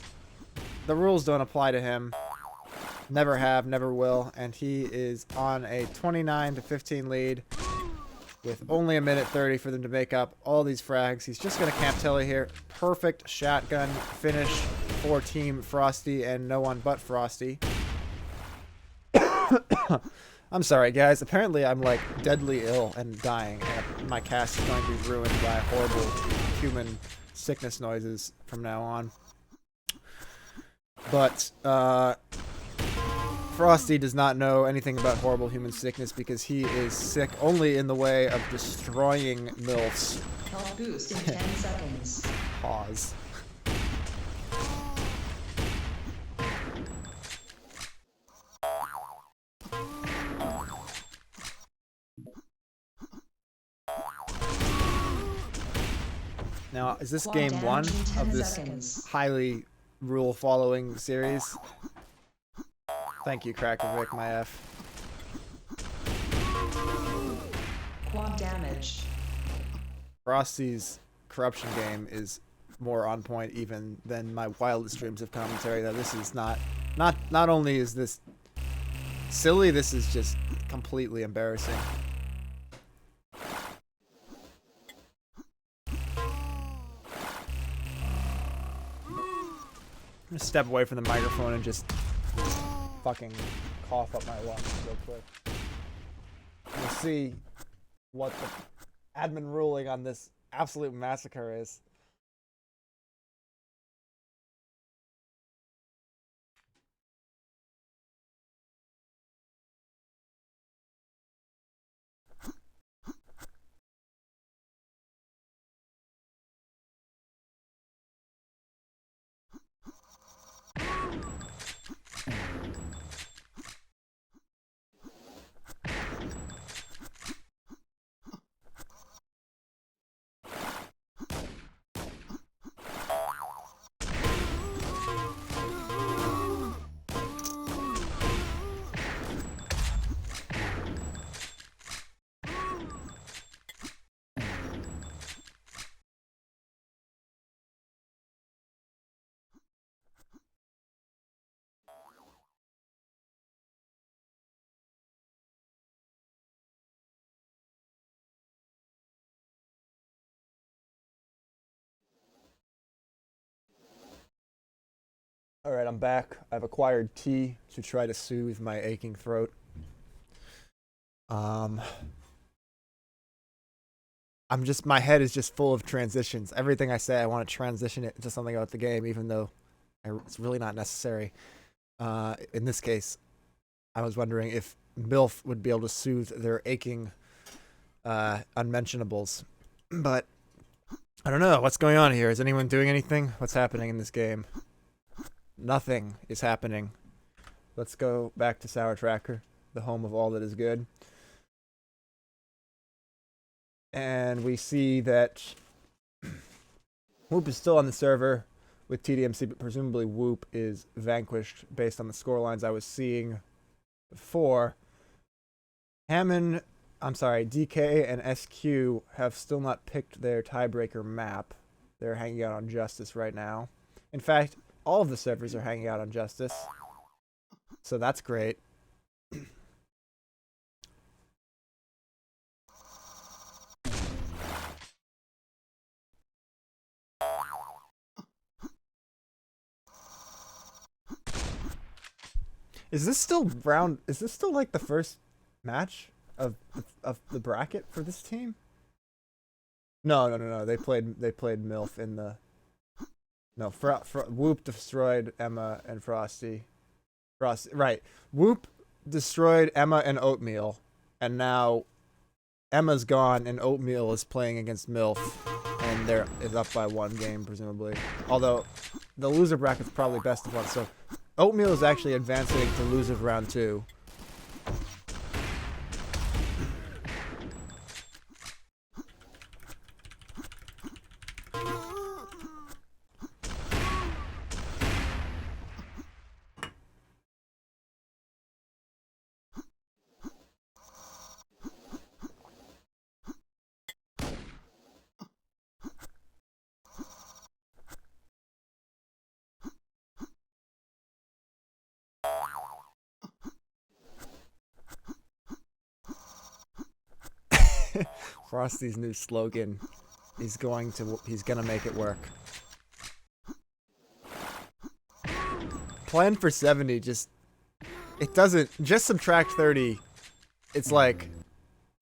[SPEAKER 1] the rules don't apply to him. Never have, never will. And he is on a 29-15 lead with only 1:30 for them to make up all these frags. He's just going to camp Telly here. Perfect shotgun finish for Team Frosty and no one but Frosty. I'm sorry, guys. Apparently, I'm, like, deadly ill and dying. And my cast is going to be ruined by horrible human sickness noises from now on. But, Frosty does not know anything about horrible human sickness because he is sick only in the way of destroying MILFs.
[SPEAKER 2] Health boost in 10 seconds.
[SPEAKER 1] Pause. Now, is this game 1 of this highly rule-following series? Thank you, Crackervic, my F.
[SPEAKER 2] Quad damage.
[SPEAKER 1] Frosty's corruption game is more on point even than my wildest dreams of commentary. That this is not only is this silly, this is just completely embarrassing. I'm gonna step away from the microphone and just fucking cough up my lungs real quick. We'll see what the admin ruling on this absolute massacre is. Alright, I'm back. I've acquired tea to try to soothe my aching throat. My head is just full of transitions. Everything I say, I want to transition it to something about the game, even though it's really not necessary. In this case, I was wondering if MILF would be able to soothe their aching unmentionables. But I don't know. What's going on here? Is anyone doing anything? What's happening in this game? Nothing is happening. Let's go back to Sour Tracker, the home of all that is good. And we see that Whoop is still on the server with TDMC, but presumably Whoop is vanquished based on the scorelines I was seeing before. DK and SQ have still not picked their tiebreaker map. They're hanging out on Justice right now. In fact, all of the servers are hanging out on Justice. So that's great. Is this still like the first match of the bracket for this team? No. They played MILF in the Whoop destroyed Emma and Frosty. Right. Whoop destroyed Emma and Oatmeal, and now Emma's gone and Oatmeal is playing against MILF, and they're up by 1 game presumably. Although the loser bracket's probably best of 1, so Oatmeal is actually advancing to losers round 2. Frosty's new slogan, he's gonna make it work. Plan for 70 just subtract 30. It's like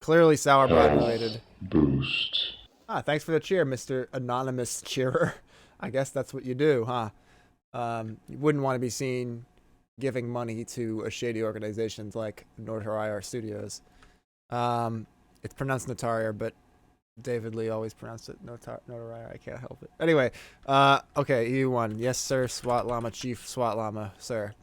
[SPEAKER 1] clearly Sourbrod related.
[SPEAKER 3] Boost.
[SPEAKER 1] Thanks for the cheer, Mr. Anonymous Cheerer. I guess that's what you do, huh? You wouldn't want to be seen giving money to a shady organizations like Notoriar Studios. It's pronounced Notarier, but David Lee always pronounced it Notarier. I can't help it. Anyway, okay, EU1. Yes, sir, SWAT Llama, Chief SWAT Llama, sir.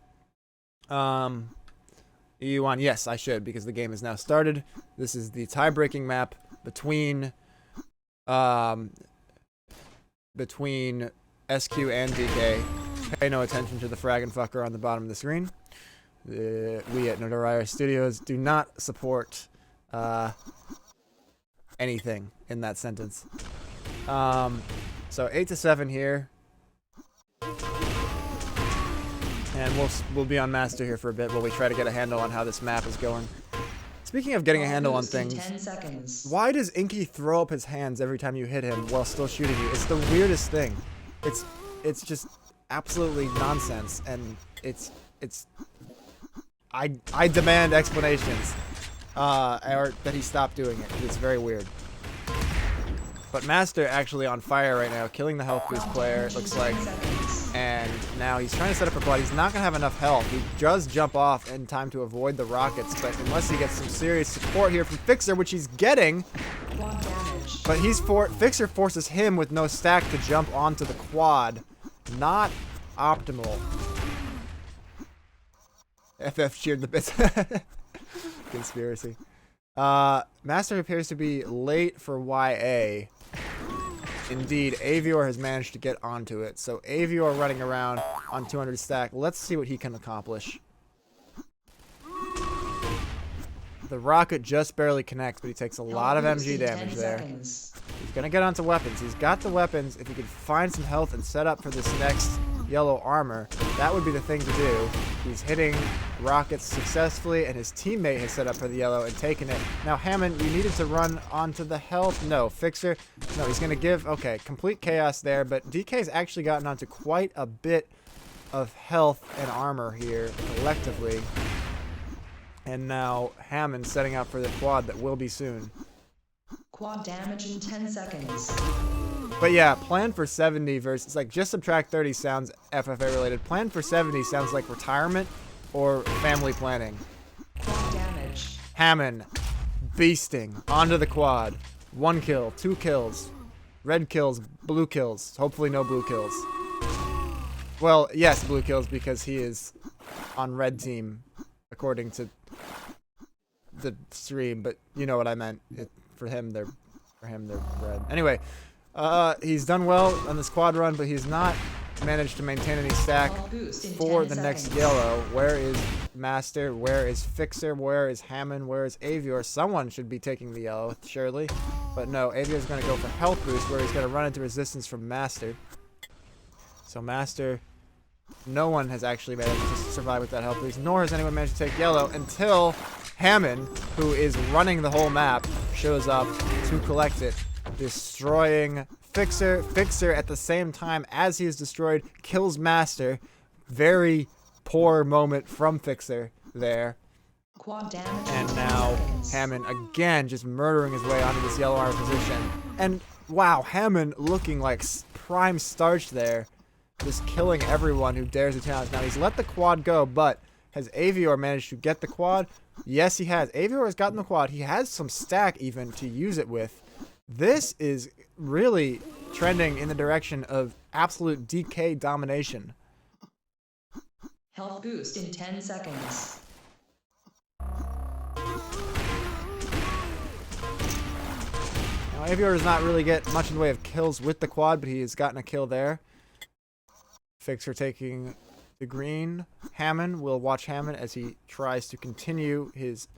[SPEAKER 1] EU1, yes, I should, because the game is now started. This is the tie-breaking map between SQ and DK. Pay no attention to the frag and fucker on the bottom of the screen. We at Notoriar Studios do not support anything in that sentence. So 8-7 here, and we'll be on Master here for a bit while we try to get a handle on how this map is going. Speaking of getting a handle on things,
[SPEAKER 2] 10 seconds.
[SPEAKER 1] why does Inky throw up his hands every time you hit him while still shooting you? It's the weirdest thing. It's just absolutely nonsense, and I demand explanations. Or that he stopped doing it. It's very weird. But Master actually on fire right now, killing the health boost player, it looks like. And now he's trying to set up a quad. He's not going to have enough health. He does jump off in time to avoid the rockets, but unless he gets some serious support here from Fixer, which he's getting, but Fixer forces him with no stack to jump onto the quad. Not optimal. FF cheered the bits. Conspiracy. Master appears to be late for YA. Indeed, Avior has managed to get onto it. So Avior running around on 200 stack. Let's see what he can accomplish. The rocket just barely connects, but he takes a lot of MG damage there. He's going to get onto weapons. He's got the weapons. If he could find some health and set up for this next yellow armor, that would be the thing to do. He's hitting rockets successfully, and his teammate has set up for the yellow and taken it. Now, Hammond, you needed to run onto the health. No, Fixer. No, he's going to give... Okay, complete chaos there, but DK's actually gotten onto quite a bit of health and armor here collectively. And now Hammond setting up for the quad that will be soon.
[SPEAKER 2] Quad damage in 10 seconds.
[SPEAKER 1] But yeah, plan for 70 versus, like, just subtract 30 sounds FFA related. Plan for 70 sounds like retirement or family planning.
[SPEAKER 2] Quad damage.
[SPEAKER 1] Hammond, beasting, onto the quad. 1 kill, 2 kills, red kills, blue kills. Hopefully no blue kills. Well, yes, blue kills because he is on red team, according to the stream. But you know what I meant. For him, they're red. Anyway, he's done well on this quad run, but he's not managed to maintain any stack for the next yellow. Where is Master? Where is Fixer? Where is Hammond? Where is Avior? Someone should be taking the yellow, surely. But no, Avior's going to go for health boost, where he's going to run into resistance from Master. So Master, no one has actually managed to survive with that health boost, nor has anyone managed to take yellow until Hammond, who is running the whole map, shows up to collect it, destroying Fixer. Fixer, at the same time as he is destroyed, kills Master. Very poor moment from Fixer there.
[SPEAKER 2] Quad damage.
[SPEAKER 1] And now Hammond again just murdering his way onto this yellow armor position. And wow, Hammond looking like prime starch there, just killing everyone who dares to challenge. Now he's let the quad go, but has Avior managed to get the quad? Yes, he has. Avior has gotten the quad. He has some stack even to use it with. This is really trending in the direction of absolute DK domination.
[SPEAKER 2] Health boost in 10 seconds.
[SPEAKER 1] Now, Avior does not really get much in the way of kills with the quad, but he has gotten a kill there. Fixer taking the green. Hammond will watch Hammond as he tries to continue his...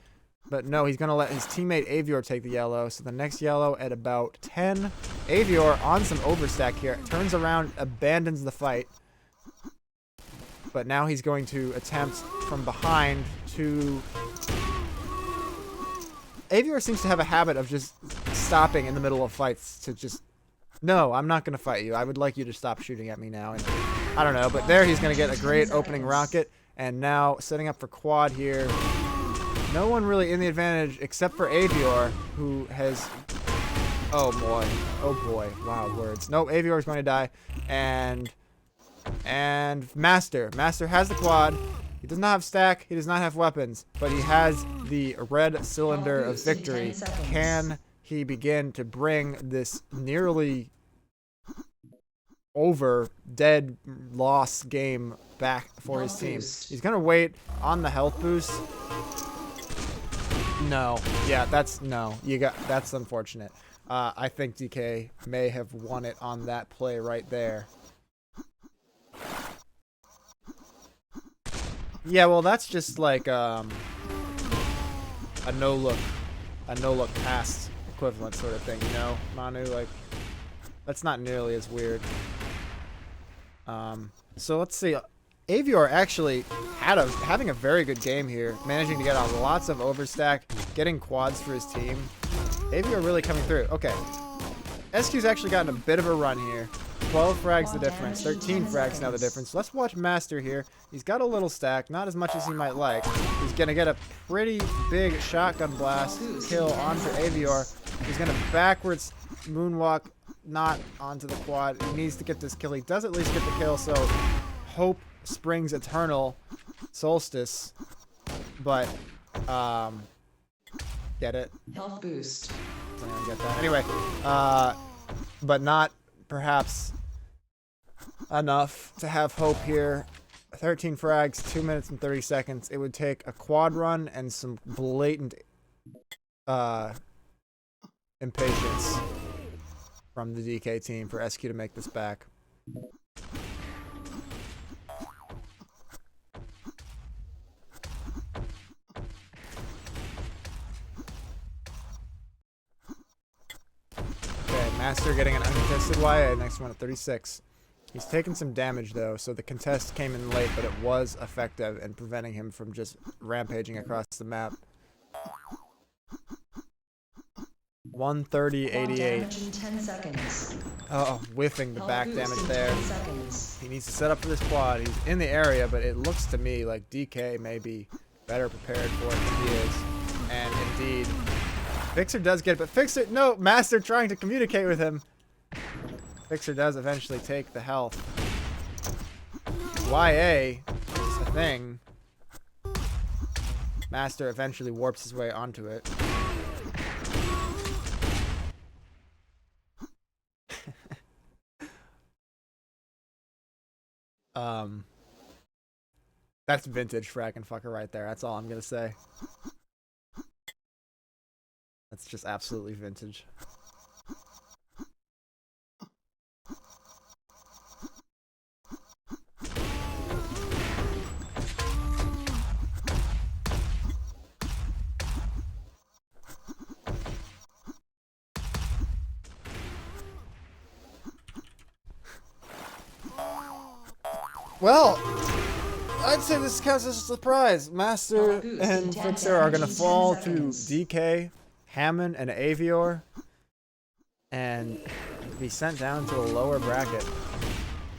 [SPEAKER 1] But no, he's going to let his teammate Avior take the yellow. So the next yellow at about 10. Avior on some overstack here. Turns around, abandons the fight. But now he's going to attempt from behind to... Avior seems to have a habit of just stopping in the middle of fights to just... No, I'm not going to fight you. I would like you to stop shooting at me now. And I don't know, but there he's going to get a great opening rocket. And now setting up for quad here. No one really in the advantage except for Avior, who has... Oh boy. Oh boy. Wow, words. Nope, Avior is going to die. And Master. Master has the quad. He does not have stack. He does not have weapons. But he has the red cylinder of victory. Can he begin to bring this nearly over, dead, lost game back for his team? He's going to wait on the health boost. No. Yeah, that's... No. That's unfortunate. I think DK may have won it on that play right there. Yeah, well, that's just like a no-look pass equivalent sort of thing, you know, Manu? Like, that's not nearly as weird. So let's see. Avior actually having a very good game here, managing to get on lots of overstack, getting quads for his team. Avior really coming through. Okay. SQ's actually gotten a bit of a run here. 12 frags the difference, 13 frags now the difference. Let's watch Master here. He's got a little stack, not as much as he might like. He's going to get a pretty big shotgun blast kill onto Avior. He's going to backwards moonwalk, not onto the quad. He needs to get this kill. He does at least get the kill, so hope springs eternal. Solstice. But, get it?
[SPEAKER 2] Health boost.
[SPEAKER 1] I don't get that. Anyway, but not perhaps enough to have hope here. 13 frags, 2 minutes and 30 seconds. It would take a quad run and some blatant impatience from the DK team for SQ to make this back. Master getting an uncontested YA, next one at 36. He's taken some damage though, so the contest came in late, but it was effective in preventing him from just rampaging across the map. 130,
[SPEAKER 2] Quad
[SPEAKER 1] 88.
[SPEAKER 2] damage in 10 seconds.
[SPEAKER 1] Oh, whiffing the
[SPEAKER 2] Hull
[SPEAKER 1] back
[SPEAKER 2] boost
[SPEAKER 1] damage
[SPEAKER 2] in
[SPEAKER 1] there.
[SPEAKER 2] 10 seconds.
[SPEAKER 1] He needs to set up for this quad. He's in the area, but it looks to me like DK may be better prepared for it than he is. And indeed, Fixer does get it, but Fixer, no, Master trying to communicate with him. Fixer does eventually take the health. YA is a thing. Master eventually warps his way onto it. That's vintage frackin' fucker right there. That's all I'm gonna say. That's just absolutely vintage. Well, I'd say this counts as a surprise. Master and Fixer are going to fall to DK, Hammond, and Avior, and be sent down to a lower bracket.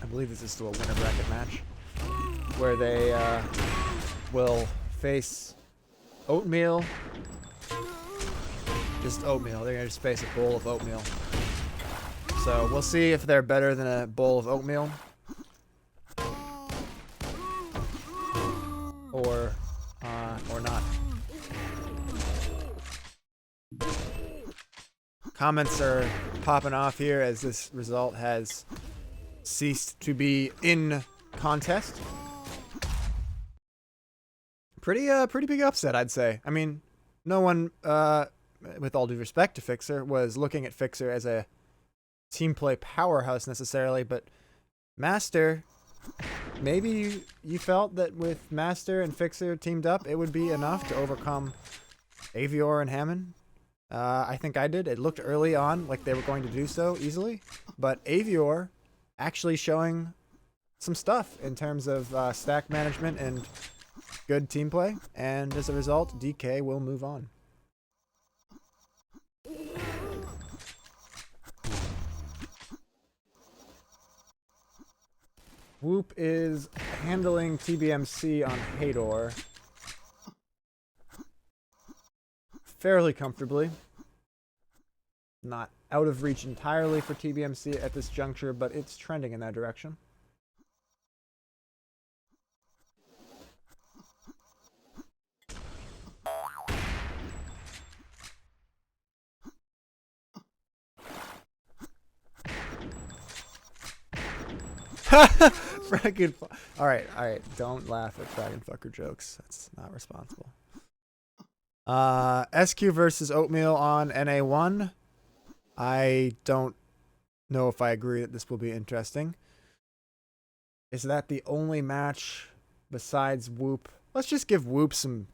[SPEAKER 1] I believe this is still a winner bracket match, where they will face Oatmeal. Just Oatmeal. They're going to just face a bowl of oatmeal. So we'll see if they're better than a bowl of oatmeal. Or not. Comments are popping off here as this result has ceased to be in contest. Pretty big upset, I'd say. I mean, no one, with all due respect to Fixer, was looking at Fixer as a team play powerhouse necessarily, but Master, maybe you felt that with Master and Fixer teamed up, it would be enough to overcome Avior and Hammond. I think I did. It looked early on like they were going to do so easily, but Avior actually showing some stuff in terms of stack management and good team play, and as a result, DK will move on. Whoop is handling TBMC on Hador fairly comfortably. Not out of reach entirely for TBMC at this juncture, but it's trending in that direction. Frackin' Alright, don't laugh at frackin' fucker jokes. That's not responsible. SQ versus Oatmeal on NA1. I don't know if I agree that this will be interesting. Is that the only match besides Whoop? Let's just give Whoop some...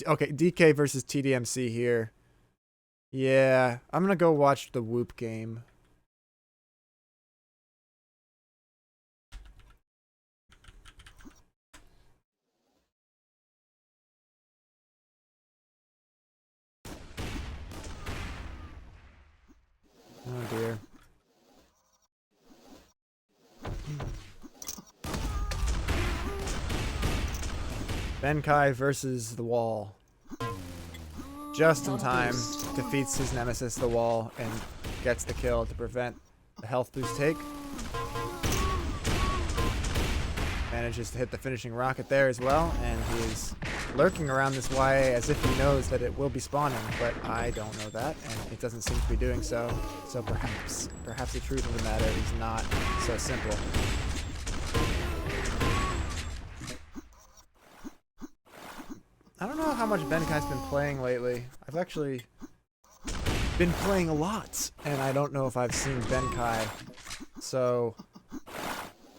[SPEAKER 1] Okay, DK versus TDMC here. Yeah, I'm gonna go watch the Whoop game. Oh dear. Benkai versus the Wall. Just in time, defeats his nemesis, the Wall, and gets the kill to prevent the health boost take. Manages to hit the finishing rocket there as well, and he is lurking around this YA as if he knows that it will be spawning, but I don't know that, and it doesn't seem to be doing so. So perhaps the truth of the matter is not so simple. I don't know how much Benkai's been playing lately. I've actually been playing a lot, and I don't know if I've seen Benkai. So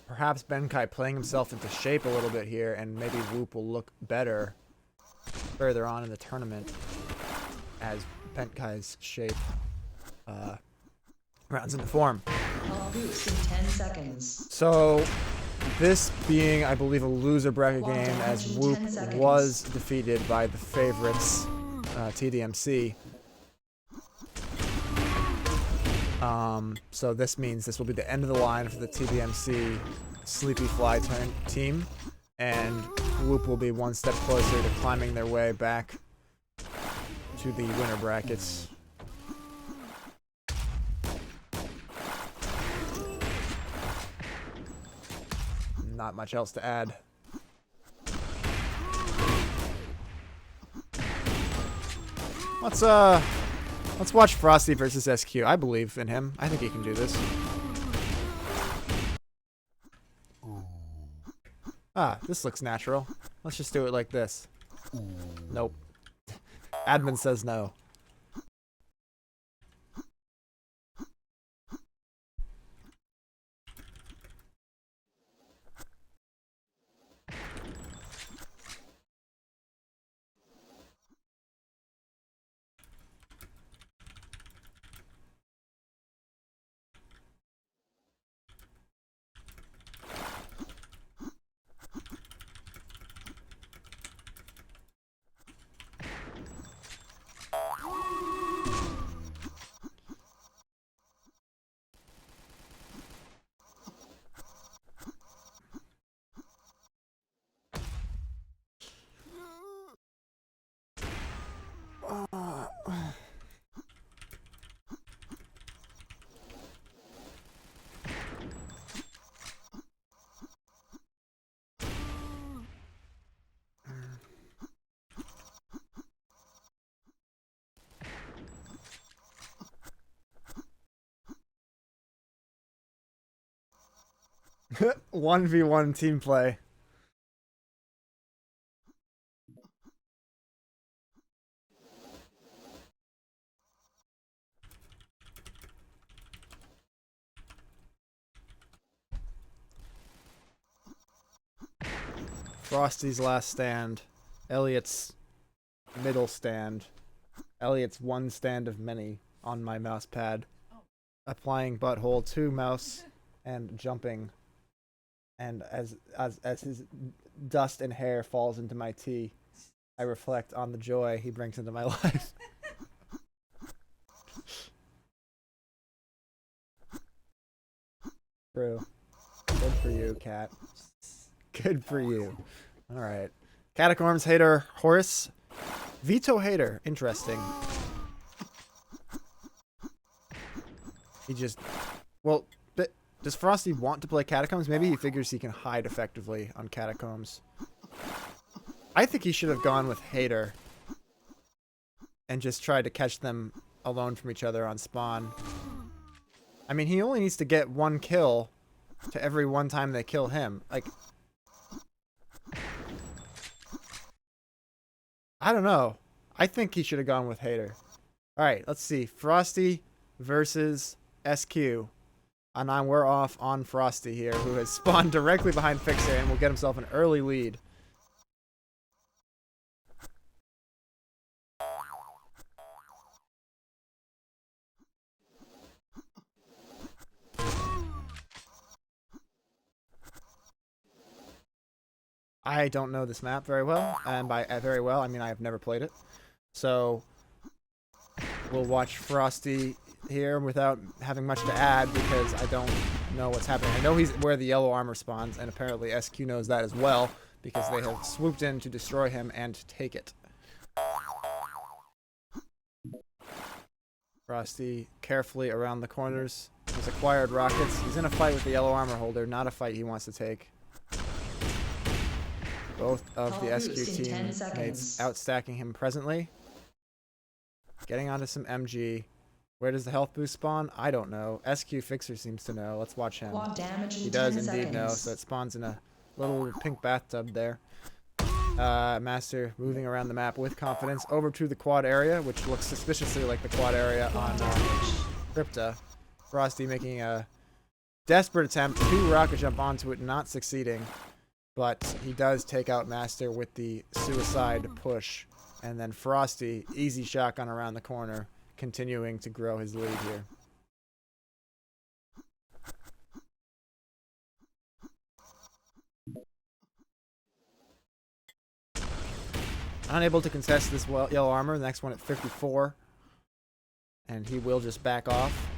[SPEAKER 1] perhaps Benkai playing himself into shape a little bit here, and maybe Whoop will look better further on in the tournament as Benkai's shape rounds into form.
[SPEAKER 2] Hull boost in 10 seconds.
[SPEAKER 1] So this being, I believe, a loser bracket game, as Whoop was defeated by the favorites, TDMC. So this means this will be the end of the line for the TBMC Sleepy Fly team, and Whoop will be one step closer to climbing their way back to the winner brackets. Not much else to add. Let's watch Frosty versus SQ. I believe in him. I think he can do this. Ah, this looks natural. Let's just do it like this. Nope. Admin says no. One v one team play. Frosty's last stand. Elliot's middle stand. Elliot's one stand of many on my mouse pad. Applying butthole to mouse and jumping. And as his dust and hair falls into my tea, I reflect on the joy he brings into my life. True. Good for you, Cat. Good for you. Alright. Catacombs hater Horace. Veto hater. Interesting. He just... Well, does Frosty want to play Catacombs? Maybe he figures he can hide effectively on Catacombs. I think he should have gone with hater. And just tried to catch them alone from each other on spawn. I mean, he only needs to get one kill to every one time they kill him. Like... I don't know. I think he should have gone with hater. Alright, let's see. Frosty versus SQ. And we're off on Frosty here, who has spawned directly behind Fixer and will get himself an early lead. I don't know this map very well, and by very well, I mean I have never played it. So, we'll watch Frosty here without having much to add because I don't know what's happening. I know he's where the yellow armor spawns, and apparently SQ knows that as well because they have swooped in to destroy him and take it. Frosty carefully around the corners. He's acquired rockets. He's in a fight with the yellow armor holder, not a fight he wants to take. Both of the SQ teammates outstacking him presently. Getting onto some MG. Where does the health boost spawn? I don't know. SQ Fixer seems to know. Let's watch him. He does indeed know, so it spawns in a little pink bathtub there. Master moving around the map with confidence over to the quad area, which looks suspiciously like the quad area on Crypta. Frosty making a desperate attempt to rocket jump onto it, not succeeding. But he does take out Master with the suicide push. And then Frosty, easy shotgun around the corner, continuing to grow his lead here. Unable to contest this yellow armor. The next one at 54. And he will just back off.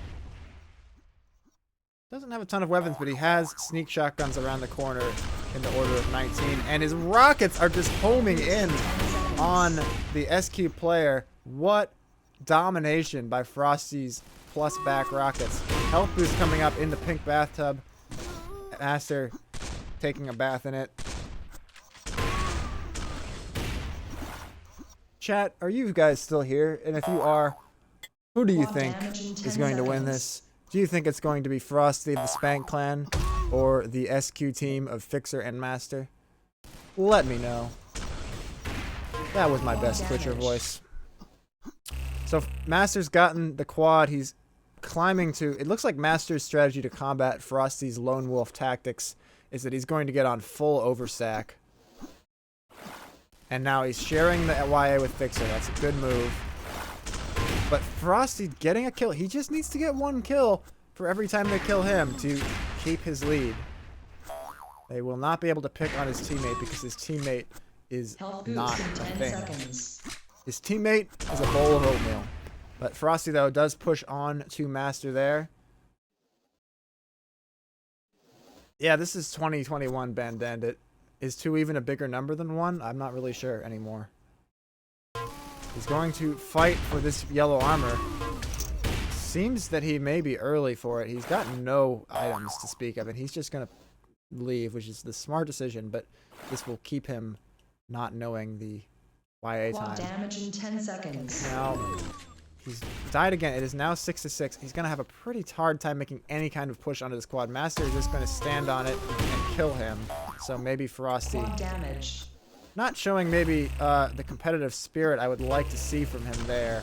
[SPEAKER 1] doesn't have a ton of weapons, but he has sneak shotguns around the corner in the order of 19. And his rockets are just homing in on the SQ player. What domination by Frosty's plus back rockets. Health boost coming up in the pink bathtub. Master taking a bath in it. Chat, are you guys still here? And if you are, who do you think is going to win this? Do you think it's going to be Frosty of the Spank Clan or the SQ team of Fixer and Master? Let me know. That was my best Twitcher voice. So Master's gotten the quad. He's climbing to... It looks like Master's strategy to combat Frosty's lone wolf tactics is that he's going to get on full overstack. And now he's sharing the YA with Fixer. That's a good move. But Frosty getting a kill. He just needs to get one kill for every time they kill him to keep his lead. They will not be able to pick on his teammate because his teammate is not a thing. His teammate is a bowl of oatmeal. But Frosty, though, does push on to Master there. Yeah, this is 2021 Bandit. Is 2 even a bigger number than 1? I'm not really sure anymore. He's going to fight for this yellow armor. Seems that he may be early for it. He's got no items to speak of, and he's just going to leave, which is the smart decision, but this will keep him not knowing the YA time.
[SPEAKER 2] Damage in 10 seconds.
[SPEAKER 1] Now, he's died again. It is now 6-6. He's going to have a pretty hard time making any kind of push onto this quad. Master is just going to stand on it and kill him. So maybe Frosty...
[SPEAKER 2] Damage.
[SPEAKER 1] Not showing maybe the competitive spirit I would like to see from him there.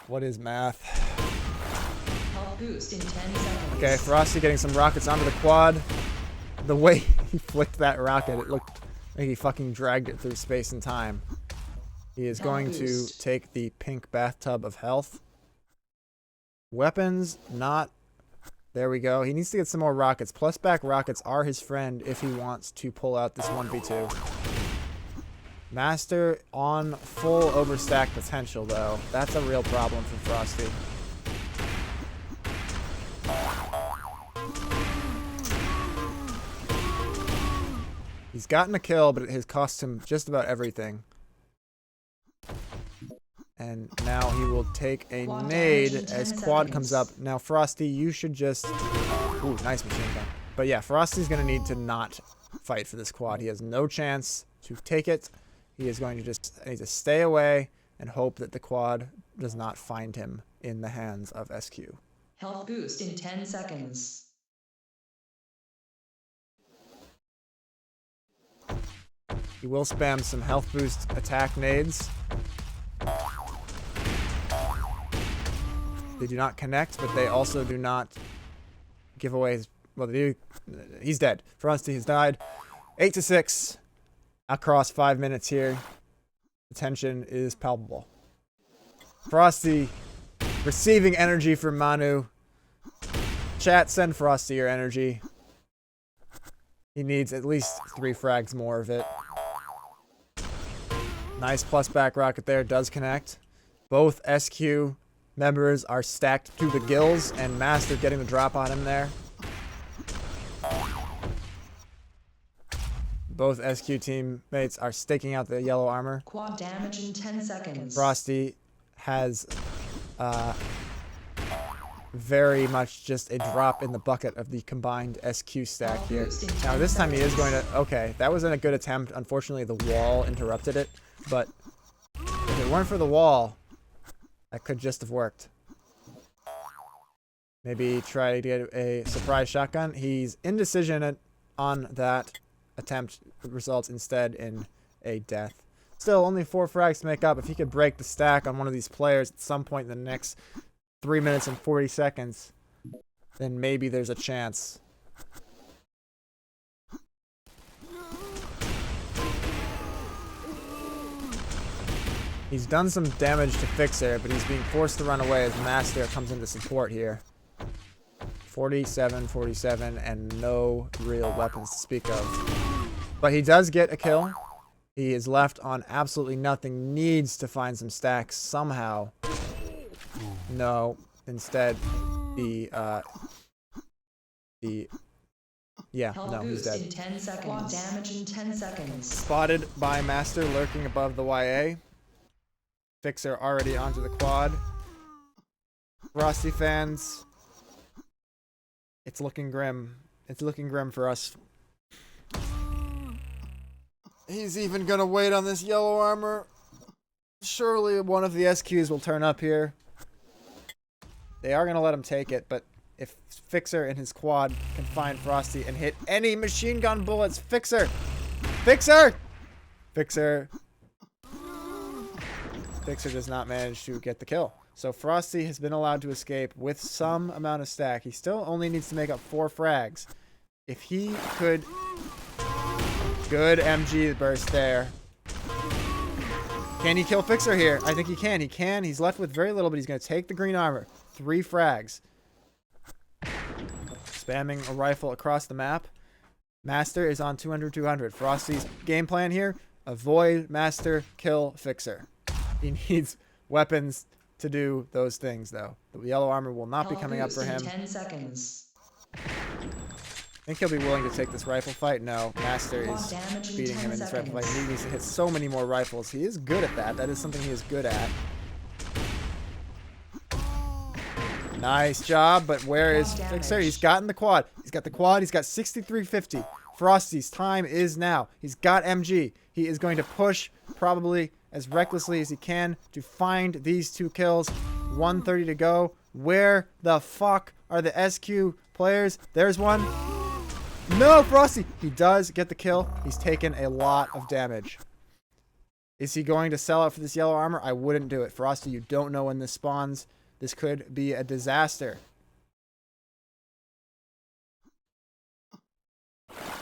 [SPEAKER 1] What is math?
[SPEAKER 2] Health boost in 10 seconds.
[SPEAKER 1] Okay, Frosty getting some rockets onto the quad. The way he flicked that rocket, it looked like he fucking dragged it through space and time. He is going to take the pink bathtub of health. Weapons, not... There we go. He needs to get some more rockets. Plus back rockets are his friend if he wants to pull out this 1v2. Master on full overstack potential, though. That's a real problem for Frosty. He's gotten a kill, but it has cost him just about everything. And now he will take a nade as quad comes up. Now, Frosty, you should just... Ooh, nice machine gun. But yeah, Frosty's going to need to not fight for this quad. He has no chance to take it. He is going to just need to stay away and hope that the quad does not find him in the hands of SQ.
[SPEAKER 2] Health boost in 10 seconds.
[SPEAKER 1] He will spam some health boost attack nades. They do not connect, but they also do not give away his... Well, they do. He's dead. Frosty has died. 8-6. Across 5 minutes here. The tension is palpable. Frosty receiving energy from Manu. Chat, send Frosty your energy. He needs at least 3 frags more of it. Nice plus back rocket there. Does connect. Both SQ members are stacked to the gills, and Master getting the drop on him there. Both SQ teammates are staking out the yellow armor.
[SPEAKER 2] Quad damage in 10 seconds.
[SPEAKER 1] Frosty has very much just a drop in the bucket of the combined SQ stack here. Now this time he is going to... Okay, that wasn't a good attempt. Unfortunately, the wall interrupted it. But if it weren't for the wall, that could just have worked. Maybe try to get a surprise shotgun. He's indecision on that attempt. Results instead in a death. Still, only 4 frags to make up. If he could break the stack on one of these players at some point in the next 3 minutes and 40 seconds, then maybe there's a chance. He's done some damage to Fixer, but he's being forced to run away as Master comes into support here. 47, 47, and no real weapons to speak of. But he does get a kill. He is left on absolutely nothing. Needs to find some stacks somehow. No. Instead, yeah,
[SPEAKER 2] Health
[SPEAKER 1] no, he's
[SPEAKER 2] boost
[SPEAKER 1] dead.
[SPEAKER 2] in 10 seconds. Damage in 10 seconds.
[SPEAKER 1] Spotted by Master lurking above the YA. Fixer already onto the quad. Frosty fans, it's looking grim. It's looking grim for us. He's even gonna wait on this yellow armor. Surely one of the SQs will turn up here. They are gonna let him take it, but if Fixer and his quad can find Frosty and hit any machine gun bullets, Fixer! Fixer! Fixer does not manage to get the kill. So Frosty has been allowed to escape with some amount of stack. He still only needs to make up 4 frags. If he could... Good MG burst there. Can he kill Fixer here? I think he can. He can. He's left with very little, but he's going to take the green armor. 3 frags. Spamming a rifle across the map. Master is on 200-200. Frosty's game plan here, avoid Master, kill Fixer. He needs weapons to do those things, though. The yellow armor will not be coming up for him.
[SPEAKER 2] 10 seconds.
[SPEAKER 1] I think he'll be willing to take this rifle fight. No, Master is beating him in this rifle fight. He needs to hit so many more rifles. He is good at that. That is something he is good at. Nice job, but where is Fixer? He's gotten the quad. He's got the quad. He's got 6350. Frosty's time is now. He's got MG. He is going to push probably as recklessly as he can to find these 2 kills. 1:30 to go. Where the fuck are the SQ players? There's one. No, Frosty! He does get the kill. He's taken a lot of damage. Is he going to sell out for this yellow armor? I wouldn't do it. Frosty, you don't know when this spawns. This could be a disaster.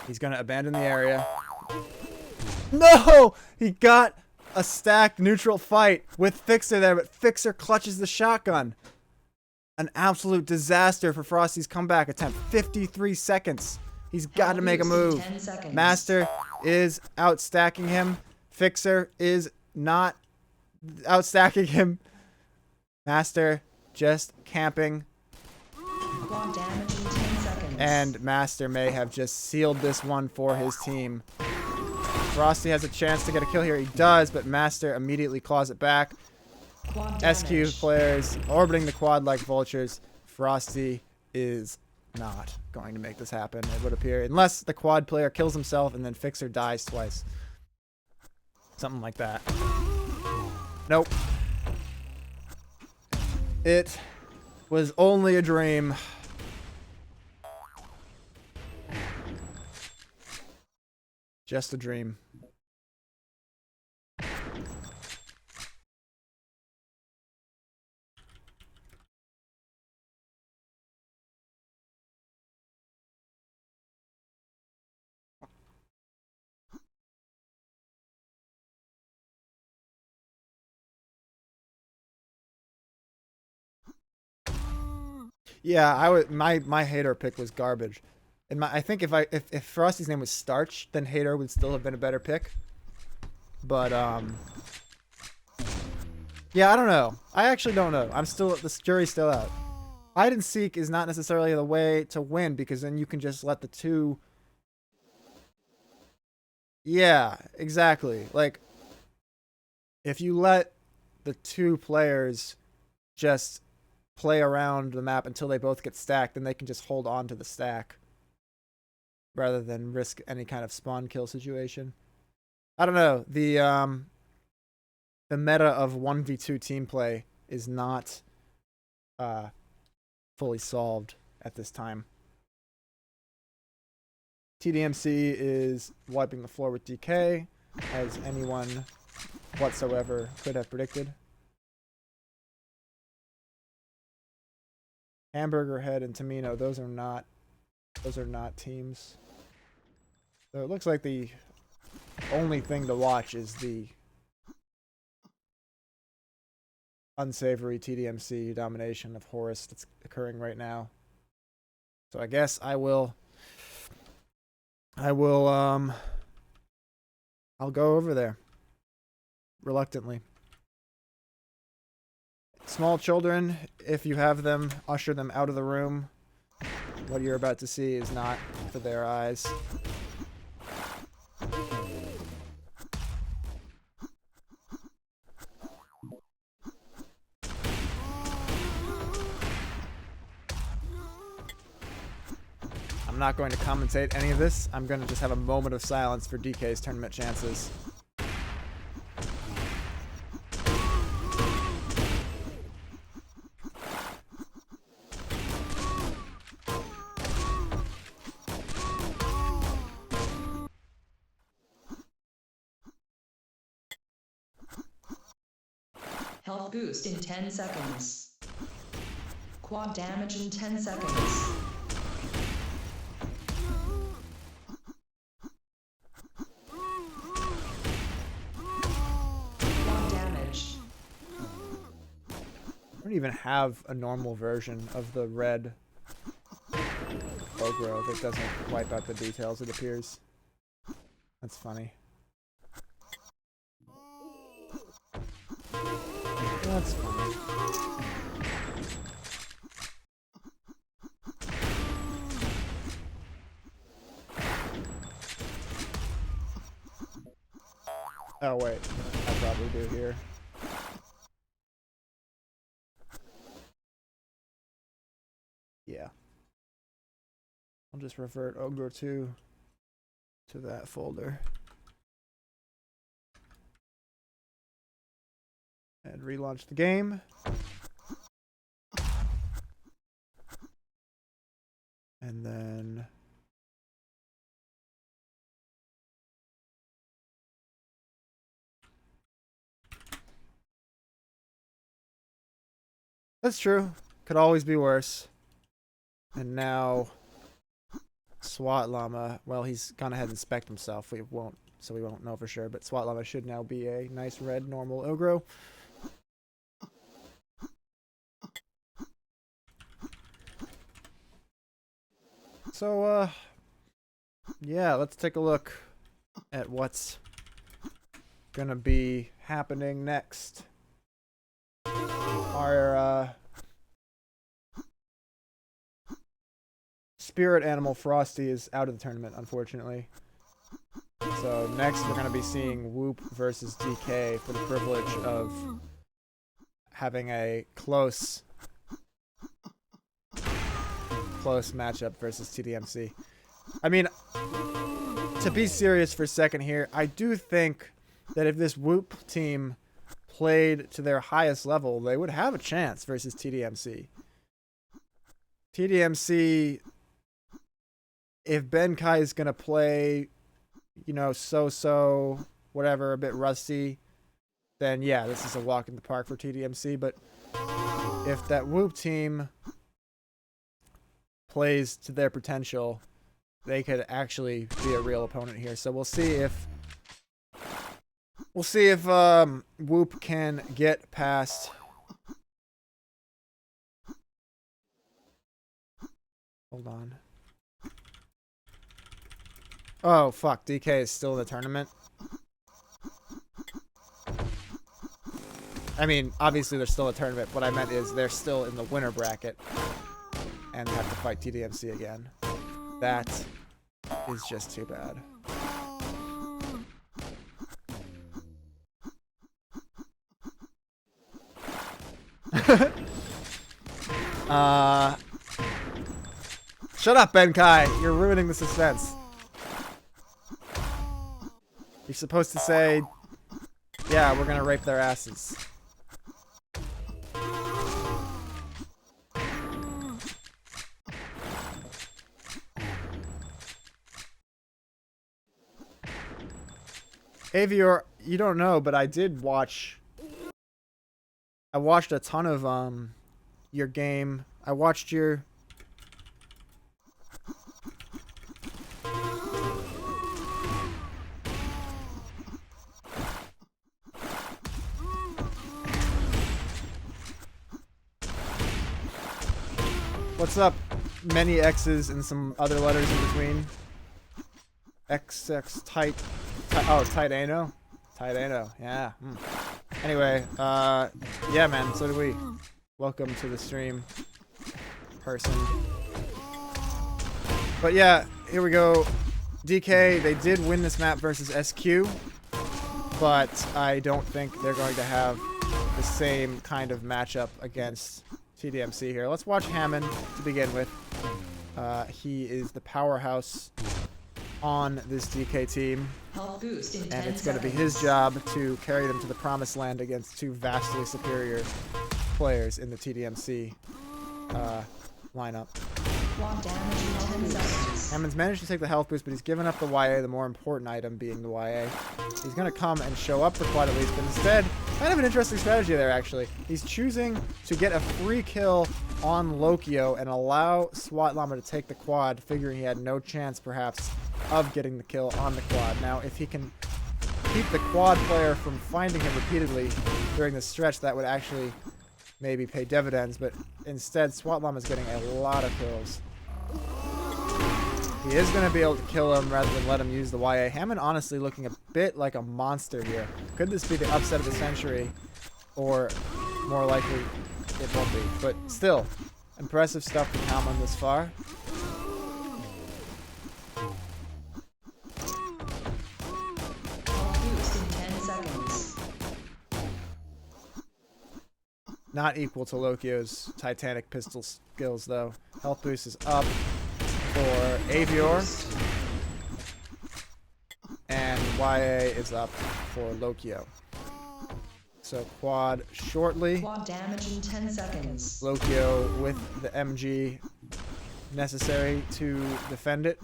[SPEAKER 1] He's going to abandon the area. No! He got a stacked neutral fight with Fixer there, but Fixer clutches the shotgun. An absolute disaster for Frosty's comeback attempt. 53 seconds. He's got to make a move. Master is outstacking him. Fixer is not outstacking him. Master just camping. And Master may have just sealed this one for his team. Frosty has a chance to get a kill here. He does, but Master immediately claws it back. SQ players orbiting the quad like vultures. Frosty is not going to make this happen, it would appear. Unless the quad player kills himself and then Fixer dies twice. Something like that. Nope. It was only a dream. Just a dream. Yeah, I would. My Hater pick was garbage. And I think if Frosty's name was Starch, then Hater would still have been a better pick. But yeah, I don't know. I actually don't know. The jury's still out. Hide and seek is not necessarily the way to win, because then you can just let the 2. Yeah, exactly. Like, if you let the 2 players just play around the map until they both get stacked, then they can just hold on to the stack rather than risk any kind of spawn kill situation. I don't know. The meta of 1v2 team play is not fully solved at this time. TDMC is wiping the floor with DK, as anyone whatsoever could have predicted. Hamburger Head and Tamino, those are not teams. So it looks like the only thing to watch is the unsavory TDMC domination of Horus that's occurring right now. So I guess I will I'll go over there. Reluctantly. Small children, if you have them, usher them out of the room. What you're about to see is not for their eyes. I'm not going to commentate any of this. I'm going to just have a moment of silence for DK's tournament chances.
[SPEAKER 2] Health boost in 10 seconds. Quad damage in 10 seconds. Quad damage.
[SPEAKER 1] I don't even have a normal version of the red Ogro that doesn't wipe out the details, it appears. That's funny. That's funny. Oh wait, I probably do here. Yeah. I'll just revert Ogre 2 to that folder. And relaunch the game. And then that's true. Could always be worse. And now SWAT Llama, well, he's gone ahead and spec'd himself. We won't know for sure, but SWAT Llama should now be a nice red normal Ogro. So, yeah, let's take a look at what's gonna be happening next. Our, spirit animal Frosty is out of the tournament, unfortunately. So next we're going to be seeing Whoop versus DK for the privilege of having a close matchup versus TDMC. I mean, to be serious for a second here, I do think that if this Whoop team played to their highest level, they would have a chance versus TDMC. TDMC, if Benkai is going to play, you know, so-so, whatever, a bit rusty, then yeah, this is a walk in the park for TDMC. But if that Whoop team plays to their potential, they could actually be a real opponent here. So we'll see if Whoop can get past hold on. Oh, fuck. DK is still in the tournament. I mean, obviously they're still in the tournament. What I meant is they're still in the winner bracket and have to fight TDMC again. That is just too bad. Shut up, Benkai. You're ruining the suspense. You're supposed to say, yeah, we're gonna rape their asses. Avior, you don't know, but I watched a ton of your game. I watched your what's up? Many X's and some other letters in between. XX type Tight Ano? Tight Ano, yeah. Anyway, yeah, man, so do we. Welcome to the stream, person. But yeah, here we go. DK, they did win this map versus SQ, but I don't think they're going to have the same kind of matchup against TDMC here. Let's watch Hammond to begin with. He is the powerhouse on this DK team, and it's going to be his job to carry them to the promised land against two vastly superior players in the TDMC lineup. Hammond's managed to take the health boost, but he's given up the YA, the more important item being the YA. He's going to come and show up for quad at least, but instead, kind of an interesting strategy there, actually. He's choosing to get a free kill on Lokio and allow SWAT Llama to take the quad, figuring he had no chance, perhaps, of getting the kill on the quad. Now, if he can keep the quad player from finding him repeatedly during the stretch, that would actually maybe pay dividends, but instead, SWAT Llama is getting a lot of kills. He is going to be able to kill him rather than let him use the YA. Hammond honestly looking a bit like a monster here. Could this be the upset of the century? Or more likely, it won't be. But still, impressive stuff from Hammond this far. Not equal to Lokio's Titanic pistol skills, though. Health boost is up for Avior, and YA is up for Lokio. So quad shortly.
[SPEAKER 2] Quad damage in 10 seconds.
[SPEAKER 1] Lokio with the MG necessary to defend it.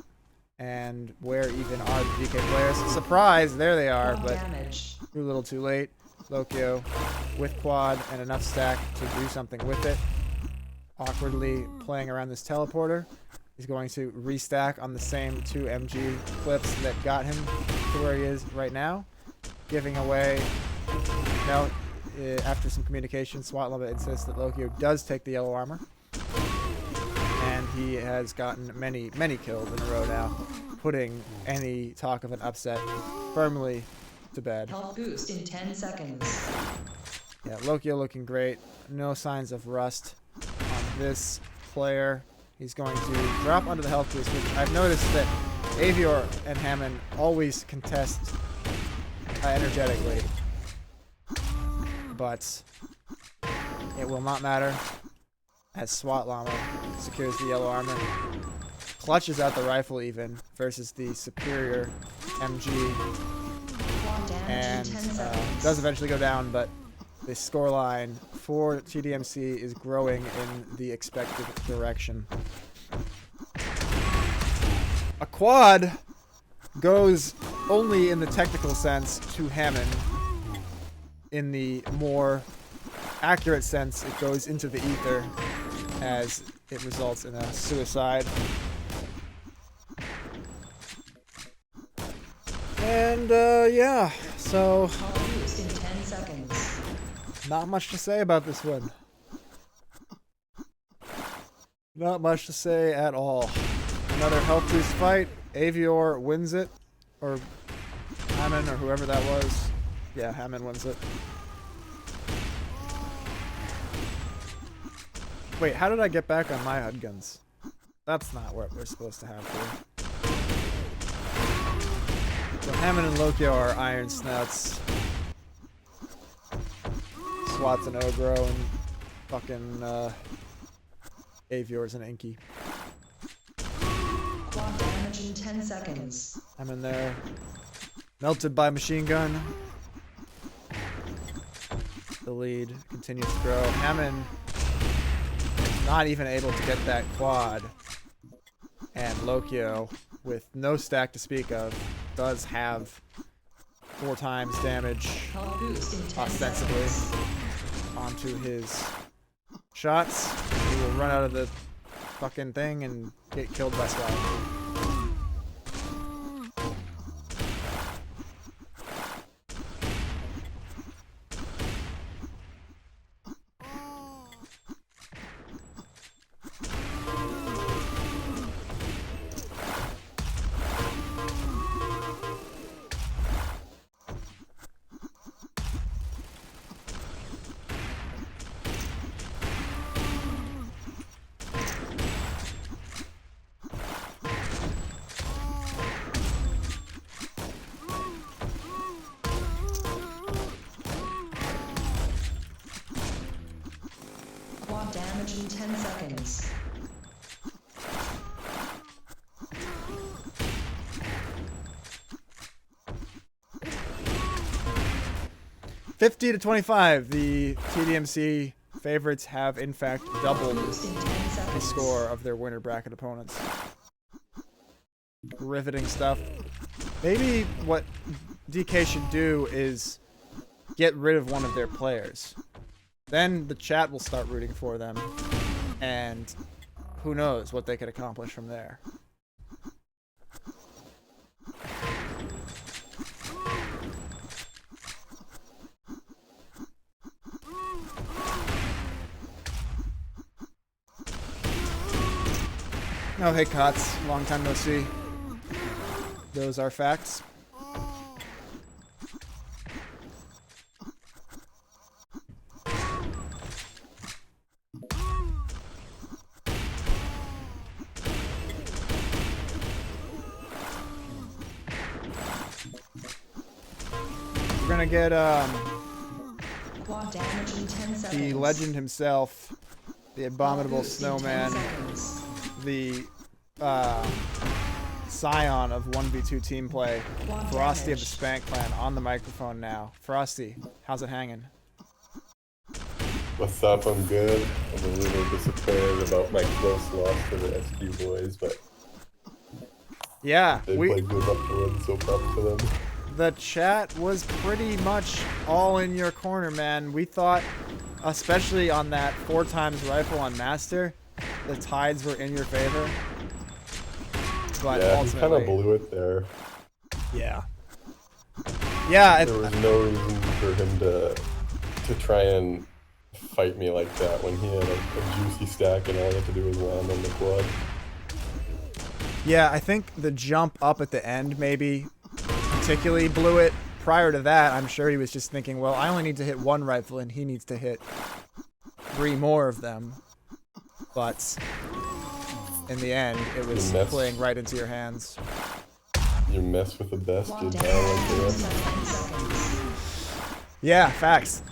[SPEAKER 1] And where even are the DK players? Surprise! There they are, but too little too late. Lokio with quad and enough stack to do something with it. Awkwardly playing around this teleporter. He's going to restack on the same two MG clips that got him to where he is right now. Giving away... Now, after some communication, SWAT Llama insists that Lokio does take the yellow armor. And he has gotten many, many kills in a row now, putting any talk of an upset firmly to bed.
[SPEAKER 2] Health boost in 10 seconds.
[SPEAKER 1] Yeah, Lokio looking great. No signs of rust on this player. He's going to drop onto the health boost, which I've noticed that Avior and Hammond always contest energetically. But it will not matter as SWAT Llama secures the yellow armor. Clutches out the rifle even versus the superior MG. And does eventually go down, but the scoreline for TDMC is growing in the expected direction. A quad goes only in the technical sense to Hammond. In the more accurate sense, it goes into the ether as it results in a suicide. And yeah, so not much to say about this one. Not much to say at all. Another health boost fight. Avior wins it, or Hammond, or whoever that was. Yeah, Hammond wins it. Wait, how did I get back on my HUD guns? That's not what we're supposed to have here. So Hammond and Lokio are iron snouts. SWAT's an Ogro, and fucking Avior's an Inky.
[SPEAKER 2] Quad damage in 10 seconds.
[SPEAKER 1] I'm in there. Melted by machine gun. The lead continues to grow. Hammond is not even able to get that quad. And Lokio, with no stack to speak of, does have 4 times damage ostensibly onto his shots. He will run out of the fucking thing and get killed by SWAT.
[SPEAKER 2] damage in 10 seconds.
[SPEAKER 1] $50 to $25. The TDMC favorites have in fact doubled
[SPEAKER 2] Boost in 10
[SPEAKER 1] the
[SPEAKER 2] seconds.
[SPEAKER 1] score of their winner bracket opponents. Riveting stuff. Maybe what DK should do is get rid of one of their players. Then the chat will start rooting for them, and who knows what they could accomplish from there. Oh, hey, Cots. Long time no see. Those are facts. We're gonna get
[SPEAKER 2] Quad damage in 10 seconds.
[SPEAKER 1] the legend himself, the abominable
[SPEAKER 2] Boost in 10
[SPEAKER 1] snowman,
[SPEAKER 2] seconds.
[SPEAKER 1] the scion of 1v2 team play,
[SPEAKER 2] Quad
[SPEAKER 1] Frosty of
[SPEAKER 2] damage.
[SPEAKER 1] the Spank Clan, on the microphone now. Frosty, how's it hanging?
[SPEAKER 3] What's up? I'm good. I'm a little disappointed about my close loss to the SQ boys, but
[SPEAKER 1] Yeah,
[SPEAKER 3] they played good up to win, so props to them.
[SPEAKER 1] the chat was pretty much all in your corner, man. We thought, especially on that 4x rifle on Master, the tides were in your favor. But
[SPEAKER 3] Yeah, he kind
[SPEAKER 1] ultimately,
[SPEAKER 3] of blew it there.
[SPEAKER 1] yeah. Yeah,
[SPEAKER 3] There was no reason for him to try and fight me like that when he had a juicy stack and all he had to do was land on the quad.
[SPEAKER 1] yeah, I think the jump up at the end maybe particularly blew it. Prior to that, I'm sure he was just thinking, well, I only need to hit one rifle and he needs to hit 3 more of them. But in the end, it was playing right into your hands.
[SPEAKER 3] You mess with the best, you
[SPEAKER 2] Quad
[SPEAKER 3] die
[SPEAKER 2] damage in
[SPEAKER 3] like
[SPEAKER 2] 10
[SPEAKER 3] them.
[SPEAKER 2] seconds.
[SPEAKER 1] Yeah, facts.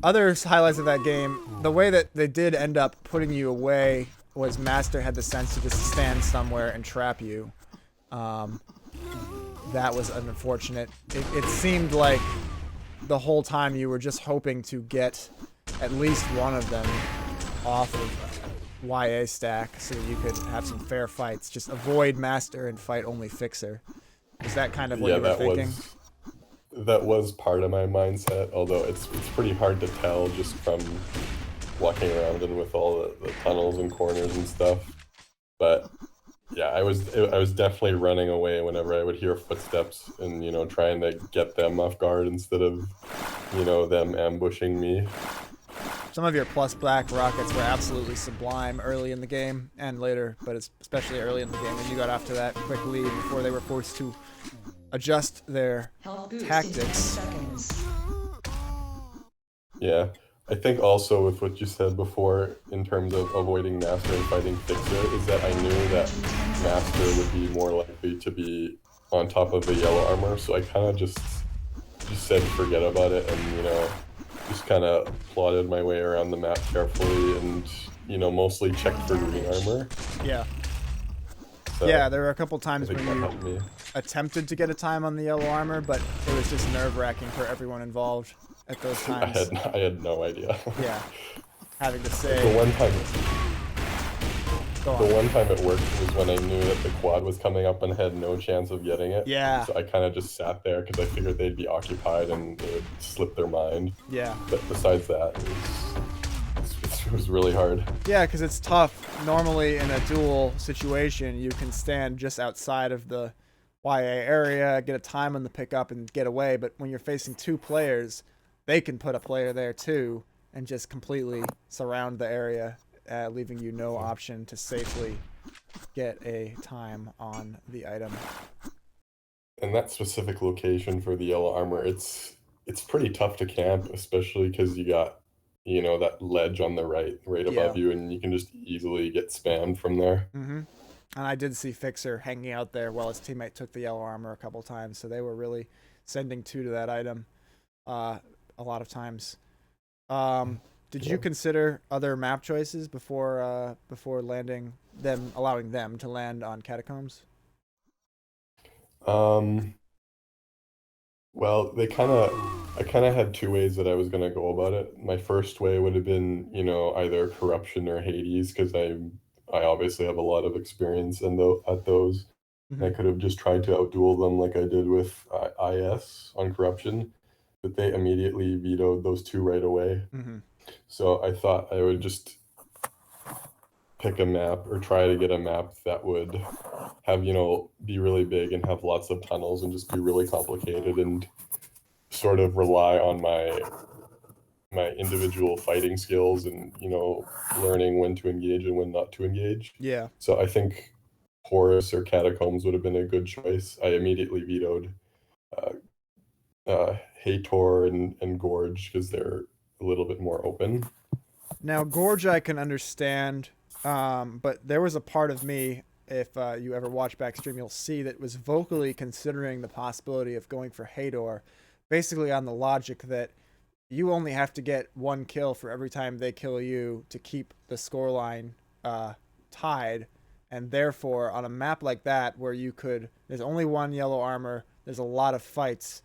[SPEAKER 1] Other highlights of that game, the way that they did end up putting you away was Master had the sense to just stand somewhere and trap you. That was unfortunate. It seemed like the whole time you were just hoping to get at least one of them off of YA stack so that you could have some fair fights. Just avoid Master and fight only Fixer. Is that kind of what
[SPEAKER 3] Yeah,
[SPEAKER 1] you were thinking?
[SPEAKER 3] that was part of my mindset, although it's pretty hard to tell just from walking around and with all the tunnels and corners and stuff. But yeah, I was definitely running away whenever I would hear footsteps and, you know, trying to get them off guard instead of, you know, them ambushing me.
[SPEAKER 1] Some of your plus black rockets were absolutely sublime early in the game and later, but it's especially early in the game when you got off to that quick lead before they were forced to adjust their
[SPEAKER 2] Health boost in 10
[SPEAKER 1] tactics.
[SPEAKER 2] seconds.
[SPEAKER 3] Yeah. I think also with what you said before in terms of avoiding Master and fighting Fixer is that I knew that Master would be more likely to be on top of the yellow armor, so I kind of just said forget about it and, you know, just kind of plodded my way around the map carefully and, you know, mostly checked for green armor.
[SPEAKER 1] Yeah.
[SPEAKER 3] So
[SPEAKER 1] Yeah, there were a couple
[SPEAKER 3] I
[SPEAKER 1] times
[SPEAKER 3] think
[SPEAKER 1] when
[SPEAKER 3] that
[SPEAKER 1] you
[SPEAKER 3] helped me.
[SPEAKER 1] attempted to get a time on the yellow armor, but it was just nerve-wracking for everyone involved at those times.
[SPEAKER 3] I had no idea.
[SPEAKER 1] Yeah. Having to
[SPEAKER 3] The
[SPEAKER 1] say,
[SPEAKER 3] one time
[SPEAKER 1] go
[SPEAKER 3] The
[SPEAKER 1] on.
[SPEAKER 3] one time it worked was when I knew that the quad was coming up and had no chance of getting it.
[SPEAKER 1] Yeah.
[SPEAKER 3] So I kind of just sat there because I figured they'd be occupied and it would slip their mind.
[SPEAKER 1] Yeah.
[SPEAKER 3] But besides that, it was really hard.
[SPEAKER 1] Yeah, because it's tough. Normally in a duel situation, you can stand just outside of the YA area, get a time on the pickup, and get away. But when you're facing 2 players, they can put a player there too and just completely surround the area, leaving you no option to safely get a time on the item.
[SPEAKER 3] And that specific location for the yellow armor, it's pretty tough to camp, especially because you got, you know, that ledge on the right above you, and you can just easily get spammed from there.
[SPEAKER 1] Mm-hmm. And I did see Fixer hanging out there while his teammate took the yellow armor a couple times, so they were really sending 2 to that item a lot of times. Did
[SPEAKER 3] Yeah.
[SPEAKER 1] you consider other map choices before allowing them to land on Catacombs?
[SPEAKER 3] Um, well, I kind of had two ways that I was gonna go about it. My first way would have been, either Corruption or Hades, because I obviously have a lot of experience at those.
[SPEAKER 1] Hmm.
[SPEAKER 3] I could have just tried to outduel them like I did with IS on Corruption, but they immediately vetoed those two right away.
[SPEAKER 1] Hmm.
[SPEAKER 3] So I thought I would just pick a map or try to get a map that would have, be really big and have lots of tunnels and just be really complicated and sort of rely on my individual fighting skills and, learning when to engage and when not to engage.
[SPEAKER 1] Yeah.
[SPEAKER 3] So I think Horus or Catacombs would have been a good choice. I immediately vetoed Hator and Gorge because they're a little bit more open.
[SPEAKER 1] Now, Gorge I can understand, but there was a part of me, if you ever watch Backstream, you'll see that was vocally considering the possibility of going for Hador, basically on the logic that you only have to get one kill for every time they kill you to keep the scoreline tied, and therefore on a map like that where there's only one yellow armor, there's a lot of fights,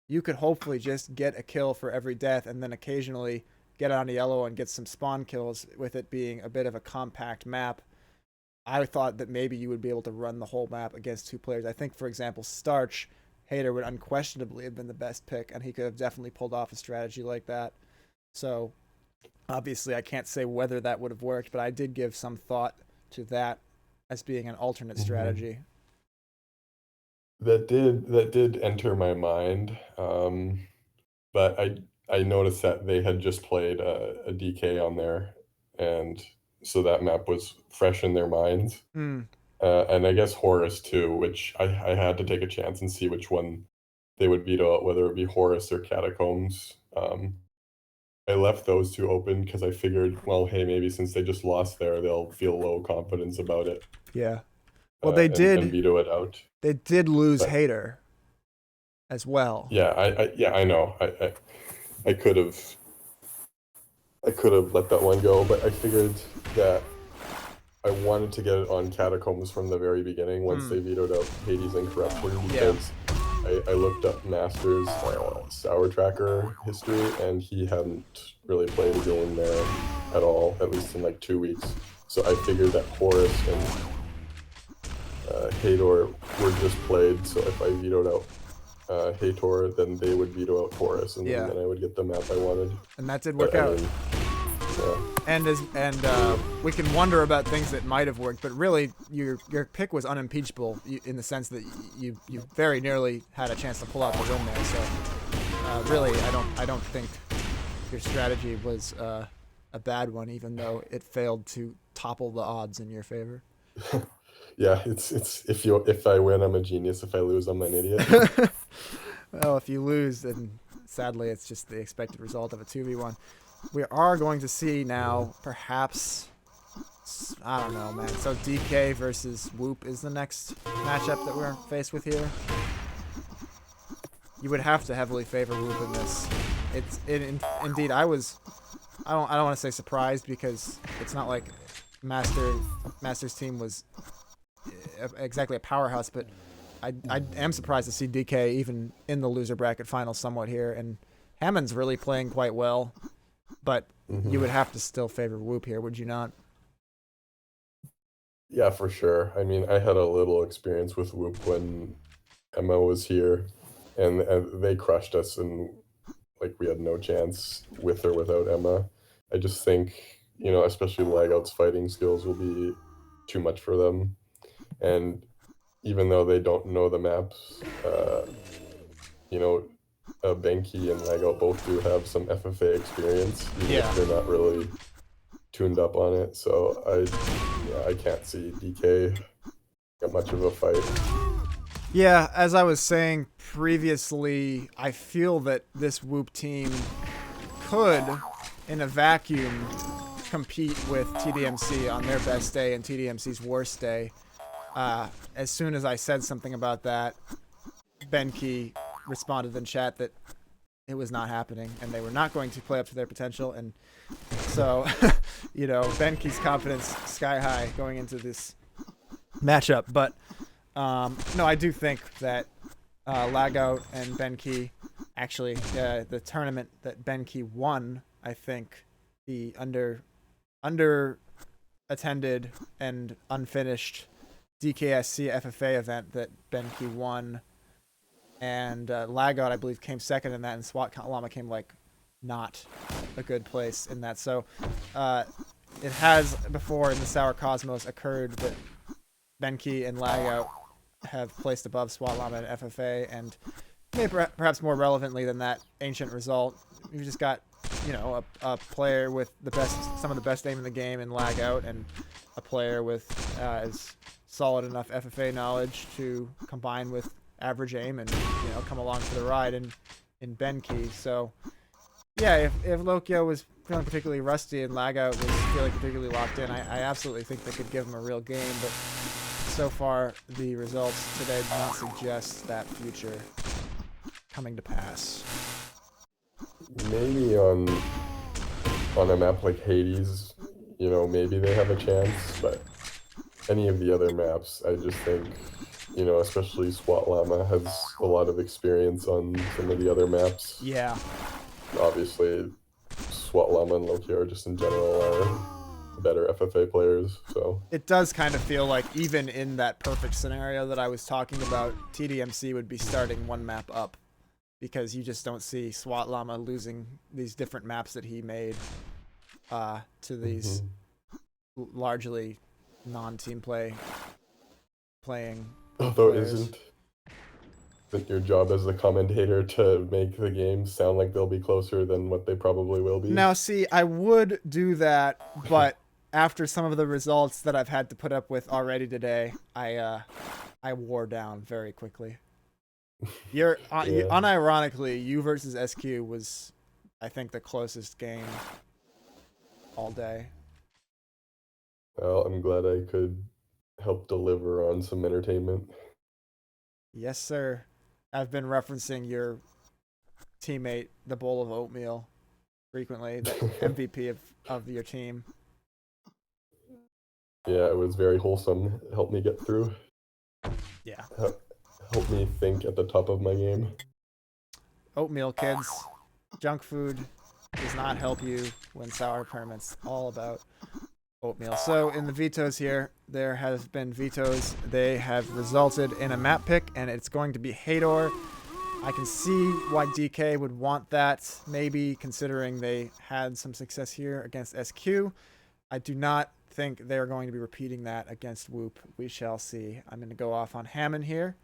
[SPEAKER 1] you could hopefully just get a kill for every death and then occasionally get on yellow and get some spawn kills with it being a bit of a compact map. I thought that maybe you would be able to run the whole map against two players. I think, for example, Starch, Hater would unquestionably have been the best pick, and he could have definitely pulled off a strategy like that. So, obviously, I can't say whether that would have worked, but I did give some thought to that as being an alternate strategy.
[SPEAKER 3] That did enter my mind, but I noticed that they had just played a DK on there, and so that map was fresh in their minds.
[SPEAKER 1] Hmm.
[SPEAKER 3] And I guess Horus too, which I had to take a chance and see which one they would veto out, whether it be Horus or Catacombs. I left those two open because I figured, well, hey, maybe since they just lost there, they'll feel low confidence about it,
[SPEAKER 1] Yeah. Well, they did.
[SPEAKER 3] and veto it out.
[SPEAKER 1] They did lose
[SPEAKER 3] But
[SPEAKER 1] Hater as well.
[SPEAKER 3] yeah, I know. I could have let that one go, but I figured that I wanted to get it on Catacombs from the very beginning once they vetoed out Hades and Corruption, because I looked up Master's Sour Tracker history, and he hadn't really played a game there at all, at least in like 2 weeks. So I figured that Horus and Hador were just played, so if I vetoed out Hator, then they would veto out Horus, and then I would get the map I wanted.
[SPEAKER 1] And that did work out.
[SPEAKER 3] Yeah.
[SPEAKER 1] And we can wonder about things that might have worked, but really your pick was unimpeachable in the sense that you very nearly had a chance to pull out the win there. So really, I don't think your strategy was a bad one, even though it failed to topple the odds in your favor.
[SPEAKER 3] Yeah, it's if I win, I'm a genius. If I lose, I'm an idiot.
[SPEAKER 1] Well, if you lose, then sadly it's just the expected result of a 2v1. We are going to see now, perhaps, I don't know, man. So DK versus Whoop is the next matchup that we're faced with here. You would have to heavily favor Whoop in this. Indeed, I don't want to say surprised, because it's not like Master's team was exactly a powerhouse, but I am surprised to see DK even in the loser bracket final somewhat here, and Hammond's really playing quite well, but you would have to still favor Whoop here, would you not?
[SPEAKER 3] Yeah, for sure. I mean, I had a little experience with Whoop when Emma was here, and they crushed us, and like we had no chance with or without Emma. I just think, especially Lagout's fighting skills will be too much for them. And even though they don't know the maps, Benki and Lagout both do have some FFA experience, even if they're not really tuned up on it. So I can't see DK get much of a fight.
[SPEAKER 1] Yeah, as I was saying previously, I feel that this Whoop team could, in a vacuum, compete with TDMC on their best day and TDMC's worst day. As soon as I said something about that, Benki responded in chat that it was not happening, and they were not going to play up to their potential. And so, you know, Benke's confidence sky high going into this matchup. But no, I do think that Lagout and Benke, actually, the tournament that Benke won, I think the under-attended and unfinished DKSC FFA event that Benke won, and Lagout, I believe, came second in that, and SWAT Llama came like not a good place in that. So it has before in the Sour Cosmos occurred that Benke and Lagout have placed above SWAT Llama and FFA, and maybe perhaps more relevantly than that ancient result, you've just got, you know, a player with some of the best aim in the game in Lagout, and a player with as solid enough FFA knowledge to combine with average aim and, you know, come along for the ride in Benke. So yeah, if Lokio was feeling particularly rusty and Lagout was feeling particularly locked in, I absolutely think they could give him a real game, but so far the results today do not suggest that future coming to pass.
[SPEAKER 3] Maybe on a map like Hades, you know, maybe they have a chance, but any of the other maps, I just think, you know, especially SWAT Llama has a lot of experience on some of the other maps.
[SPEAKER 1] Yeah.
[SPEAKER 3] Obviously, SWAT Llama and Lokio are just in general are better FFA players, so.
[SPEAKER 1] It does kind of feel like even in that perfect scenario that I was talking about, TDMC would be starting one map up, because you just don't see SWAT Llama losing these different maps that he made to these largely non-team playing.
[SPEAKER 3] Although
[SPEAKER 1] players.
[SPEAKER 3] isn't your job as the commentator to make the games sound like they'll be closer than what they probably will be?
[SPEAKER 1] Now, see, I would do that, but after some of the results that I've had to put up with already today, I wore down very quickly. Unironically, you versus SQ was, I think, the closest game all day.
[SPEAKER 3] Well, I'm glad I could help deliver on some entertainment.
[SPEAKER 1] Yes, sir. I've been referencing your teammate, the bowl of oatmeal, frequently, the MVP of your team.
[SPEAKER 3] Yeah, it was very wholesome. It helped me get through.
[SPEAKER 1] Yeah.
[SPEAKER 3] Helped me think at the top of my game.
[SPEAKER 1] Oatmeal, kids. Junk food does not help you win sour tournaments. All about oatmeal. So in the vetoes here, there have been vetoes. They have resulted in a map pick, and it's going to be Hador. I can see why DK would want that, maybe considering they had some success here against SQ. I do not think they're going to be repeating that against Whoop. We shall see. I'm going to go off on Hammond here,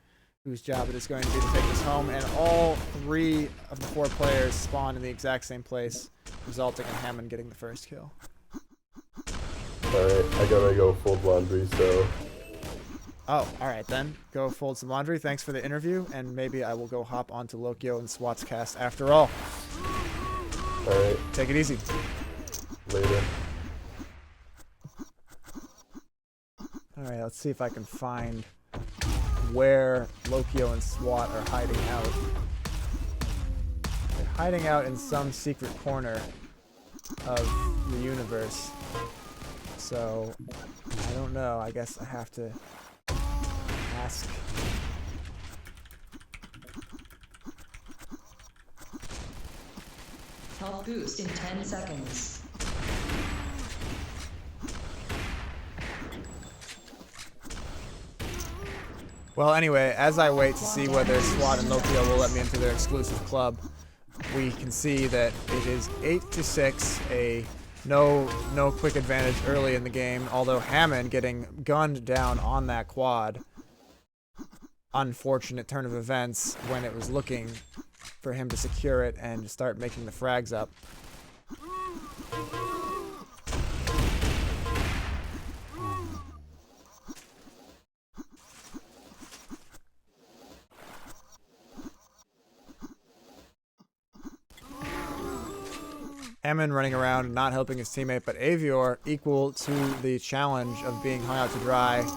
[SPEAKER 1] whose job it is going to be to take this home, and all 3 of the 4 players spawn in the exact same place, resulting in Hammond getting the first kill.
[SPEAKER 3] Alright, I gotta go fold laundry, so.
[SPEAKER 1] Oh, alright then. Go fold some laundry. Thanks for the interview, and maybe I will go hop onto Lokio and SWAT's cast after all.
[SPEAKER 3] Alright.
[SPEAKER 1] Take it easy.
[SPEAKER 3] Later.
[SPEAKER 1] Alright, let's see if I can find where Lokio and SWAT are hiding out. They're hiding out in some secret corner of the universe. So, I don't know. I guess I have to ask.
[SPEAKER 2] Health boost in 10 seconds.
[SPEAKER 1] Well, anyway, as I wait to see whether SWAT and Lokio will let me into their exclusive club, we can see that it is 8-6, a no quick advantage early in the game, although Hammond getting gunned down on that quad. Unfortunate turn of events when it was looking for him to secure it and start making the frags up. Hammond running around, not helping his teammate, but Avior equal to the challenge of being hung out to dry,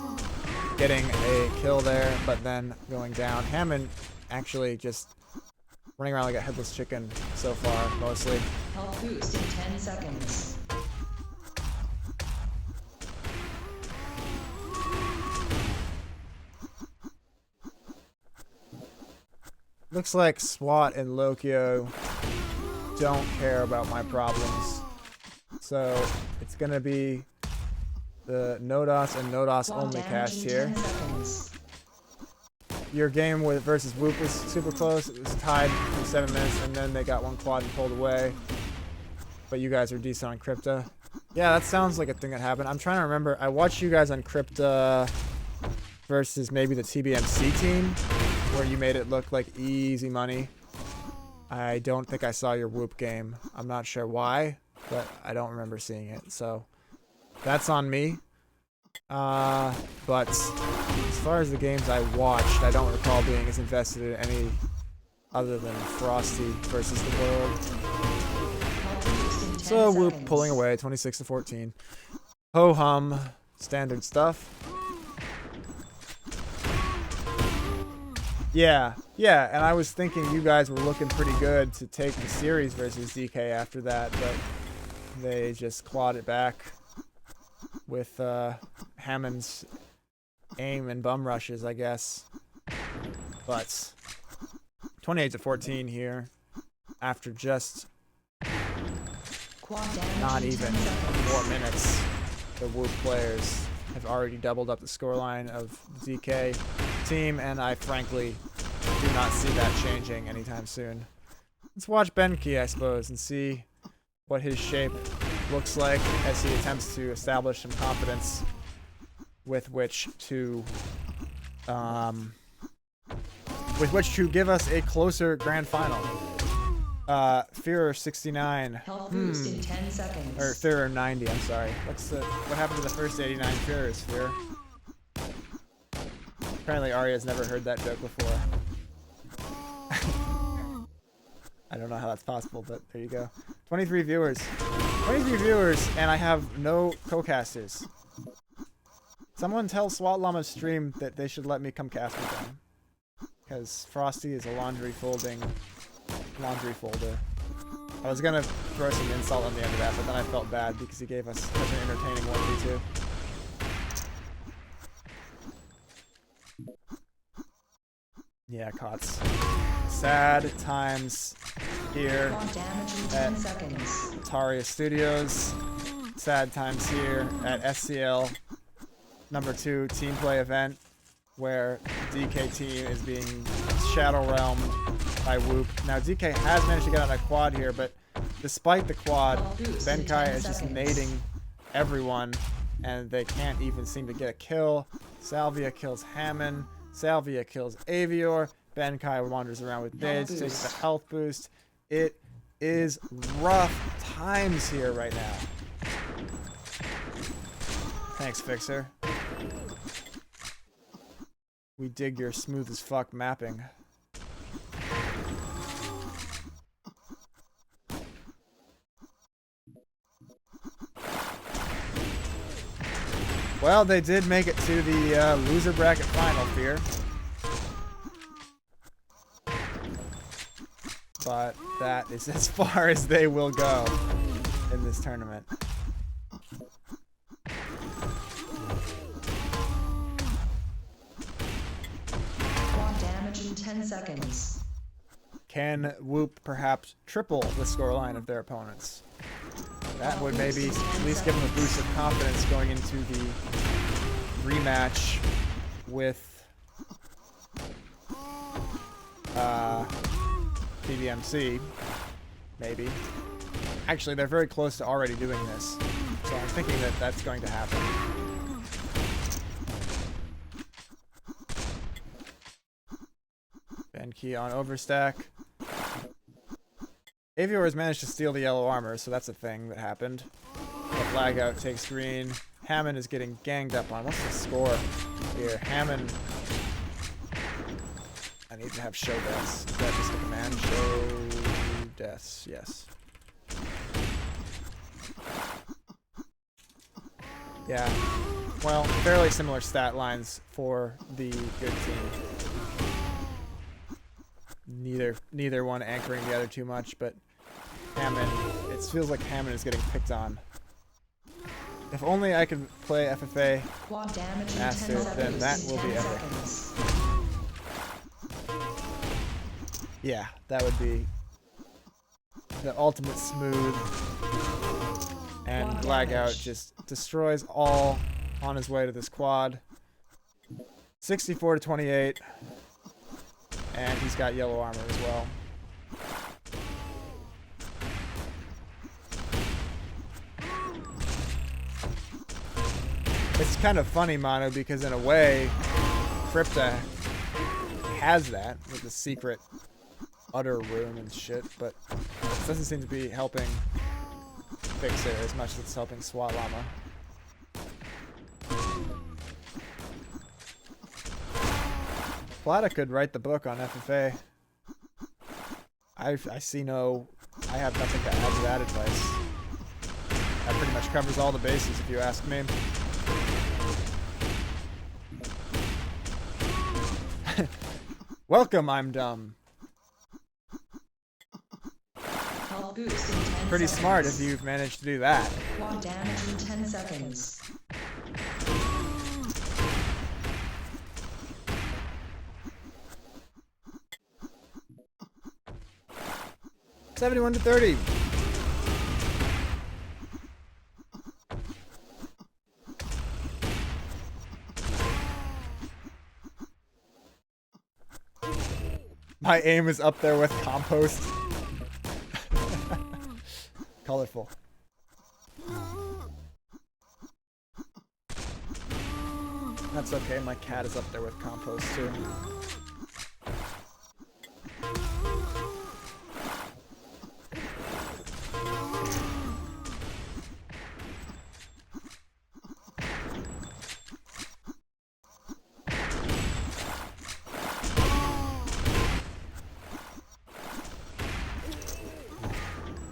[SPEAKER 1] getting a kill there, but then going down. Hammond actually just Running around like a headless chicken so far, mostly.
[SPEAKER 2] Health boost in 10 seconds.
[SPEAKER 1] Looks like SWAT and Lokio don't care about my problems. So it's gonna be the Nodos and Nodos only cast here. Your game with versus Whoop was super close. It was tied for 7 minutes, and then they got one quad and pulled away. But you guys are decent on Crypta. Yeah, that sounds like a thing that happened. I'm trying to remember. I watched you guys on Crypta versus maybe the TBMC team, where you made it look like easy money. I don't think I saw your Whoop game. I'm not sure why, but I don't remember seeing it. So that's on me. But as far as the games I watched, I don't recall being as invested in any other than Frosty versus the World. So Whoop pulling away, 26-14. Ho hum, standard stuff. Yeah, and I was thinking you guys were looking pretty good to take the series versus DK after that, but they just clawed it back with Hammond's aim and bum rushes, I guess. But 28-14 here after just not even 4 minutes. The Whoop players have already doubled up the scoreline of the DK team, and I frankly do not see that changing anytime soon. Let's watch Benki, I suppose, and see what his shape looks like as he attempts to establish some confidence with which to give us a closer grand final. Führer 69.
[SPEAKER 2] Health boost in 10 seconds.
[SPEAKER 1] Or Führer 90, I'm sorry. What happened to the first 89 Führers, Führer? Apparently Arya's never heard that joke before. I don't know how that's possible, but there you go. 23 viewers. 23 viewers, and I have no co-casters. Someone tell SWAT Llama's stream that they should let me come cast with them. Because Frosty is a laundry folder. I was gonna throw some insult on the end of that, but then I felt bad because he gave us such an entertaining 1v2. Yeah, Cots. Sad times here at Ataria Studios. Sad times here at SCL #2 Teamplay event, where the DK team is being shadow realmed by Whoop. Now DK has managed to get on a quad here, but despite the quad, Benkai is just nading everyone, and they can't even seem to get a kill. Salvia kills Hammond. Salvia kills Avior. Benkai wanders around with Bids, takes the health boost. It is rough times here right now. Thanks, Fixer. We dig your smooth as fuck mapping. Well, they did make it to the loser bracket final, Fear. But that is as far as they will go in this tournament.
[SPEAKER 2] Quad damage in 10 seconds.
[SPEAKER 1] Can Whoop perhaps triple the scoreline of their opponents? That would maybe at least give them a boost of confidence going into the rematch with PBMC, maybe. Actually, they're very close to already doing this, so I'm thinking that that's going to happen. Benki on overstack. Avior has managed to steal the yellow armor, so that's a thing that happened. But Blagout takes green. Hammond is getting ganged up on. What's the score here? Hammond. I need to have show deaths. Is that just a command? Show deaths, yes. Yeah. Well, fairly similar stat lines for the good team. neither one anchoring the other too much, but Hammond, it feels like Hammond is getting picked on. If only I could play FFA
[SPEAKER 2] Quad damage in
[SPEAKER 1] Master,
[SPEAKER 2] 10
[SPEAKER 1] then that
[SPEAKER 2] seconds.
[SPEAKER 1] will be
[SPEAKER 2] 10
[SPEAKER 1] epic.
[SPEAKER 2] seconds.
[SPEAKER 1] Yeah, that would be the ultimate smooth. And
[SPEAKER 2] Quad
[SPEAKER 1] Blackout
[SPEAKER 2] damage.
[SPEAKER 1] just destroys all on his way to this quad. 64 to 28. And he's got yellow armor as well. It's kind of funny, Manu, because in a way, Crypta has that with the secret utter room and shit, but it doesn't seem to be helping Fixer as much as it's helping SWAT Llama. Plata could write the book on FFA. I see no... I have nothing to add to that advice. That pretty much covers all the bases, if you ask me. Welcome, I'm dumb.
[SPEAKER 2] Health boost in 10
[SPEAKER 1] Pretty
[SPEAKER 2] seconds.
[SPEAKER 1] smart if you've managed to do that.
[SPEAKER 2] Quad damage in 10 seconds.
[SPEAKER 1] $71 to $30. My aim is up there with compost. Colorful. That's okay, my cat is up there with compost too.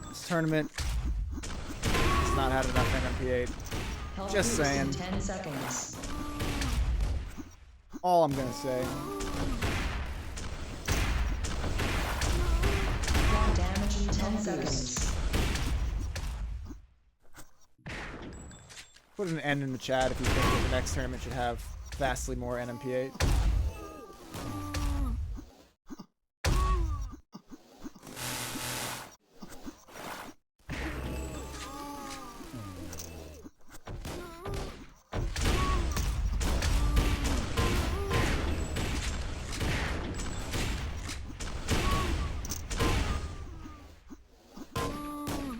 [SPEAKER 1] This tournament has not had enough NMP8.
[SPEAKER 2] Health
[SPEAKER 1] Just
[SPEAKER 2] boost
[SPEAKER 1] saying.
[SPEAKER 2] in 10 seconds.
[SPEAKER 1] All I'm gonna say.
[SPEAKER 2] Quad damage in 10 seconds.
[SPEAKER 1] Put an N in the chat if you think that the next tournament should have vastly more NMP8.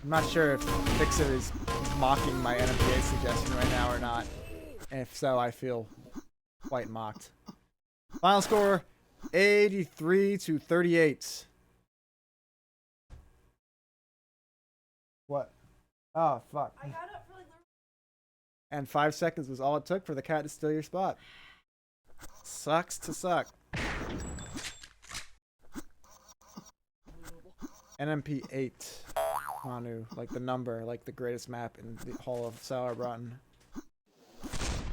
[SPEAKER 1] I'm not sure if Fixer is mocking my NMPA suggestion right now or not. And if so, I feel quite mocked. Final score, 83 to 38. What? Oh, fuck.
[SPEAKER 4] I got up for like
[SPEAKER 1] And 5 seconds was all it took for the cat to steal your spot. Sucks to suck. NMP8. Manu, like the number, like the greatest map in the Hall of Sauerbraten.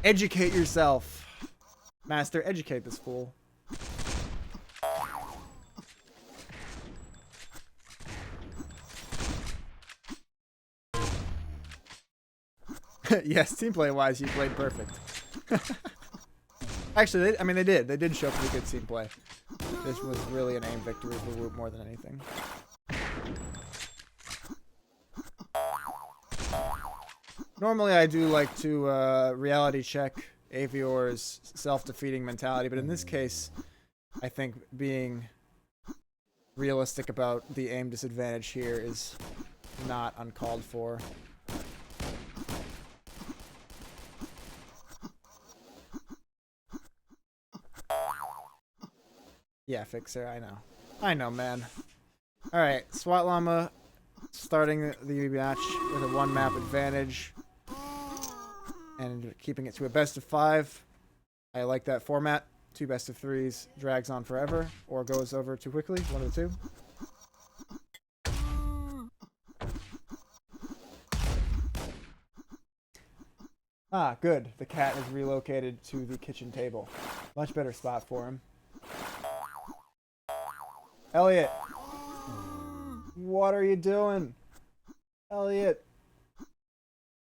[SPEAKER 1] Educate yourself. Master, educate this fool. Yes, teamplay wise, you played perfect. Actually, they did. They did show pretty good team play. This was really an aim victory for Whoop more than anything. Normally, I do like to reality check Avior's self-defeating mentality, but in this case, I think being realistic about the aim disadvantage here is not uncalled for. Yeah, Fixer, I know. I know, man. Alright, SWAT Llama starting the match with a one-map advantage and keeping it to a best of 5. I like that format. 2 best of 3s drags on forever or goes over too quickly. One of the two. Ah, good. The cat is relocated to the kitchen table. Much better spot for him. Elliot. What are you doing? Elliot.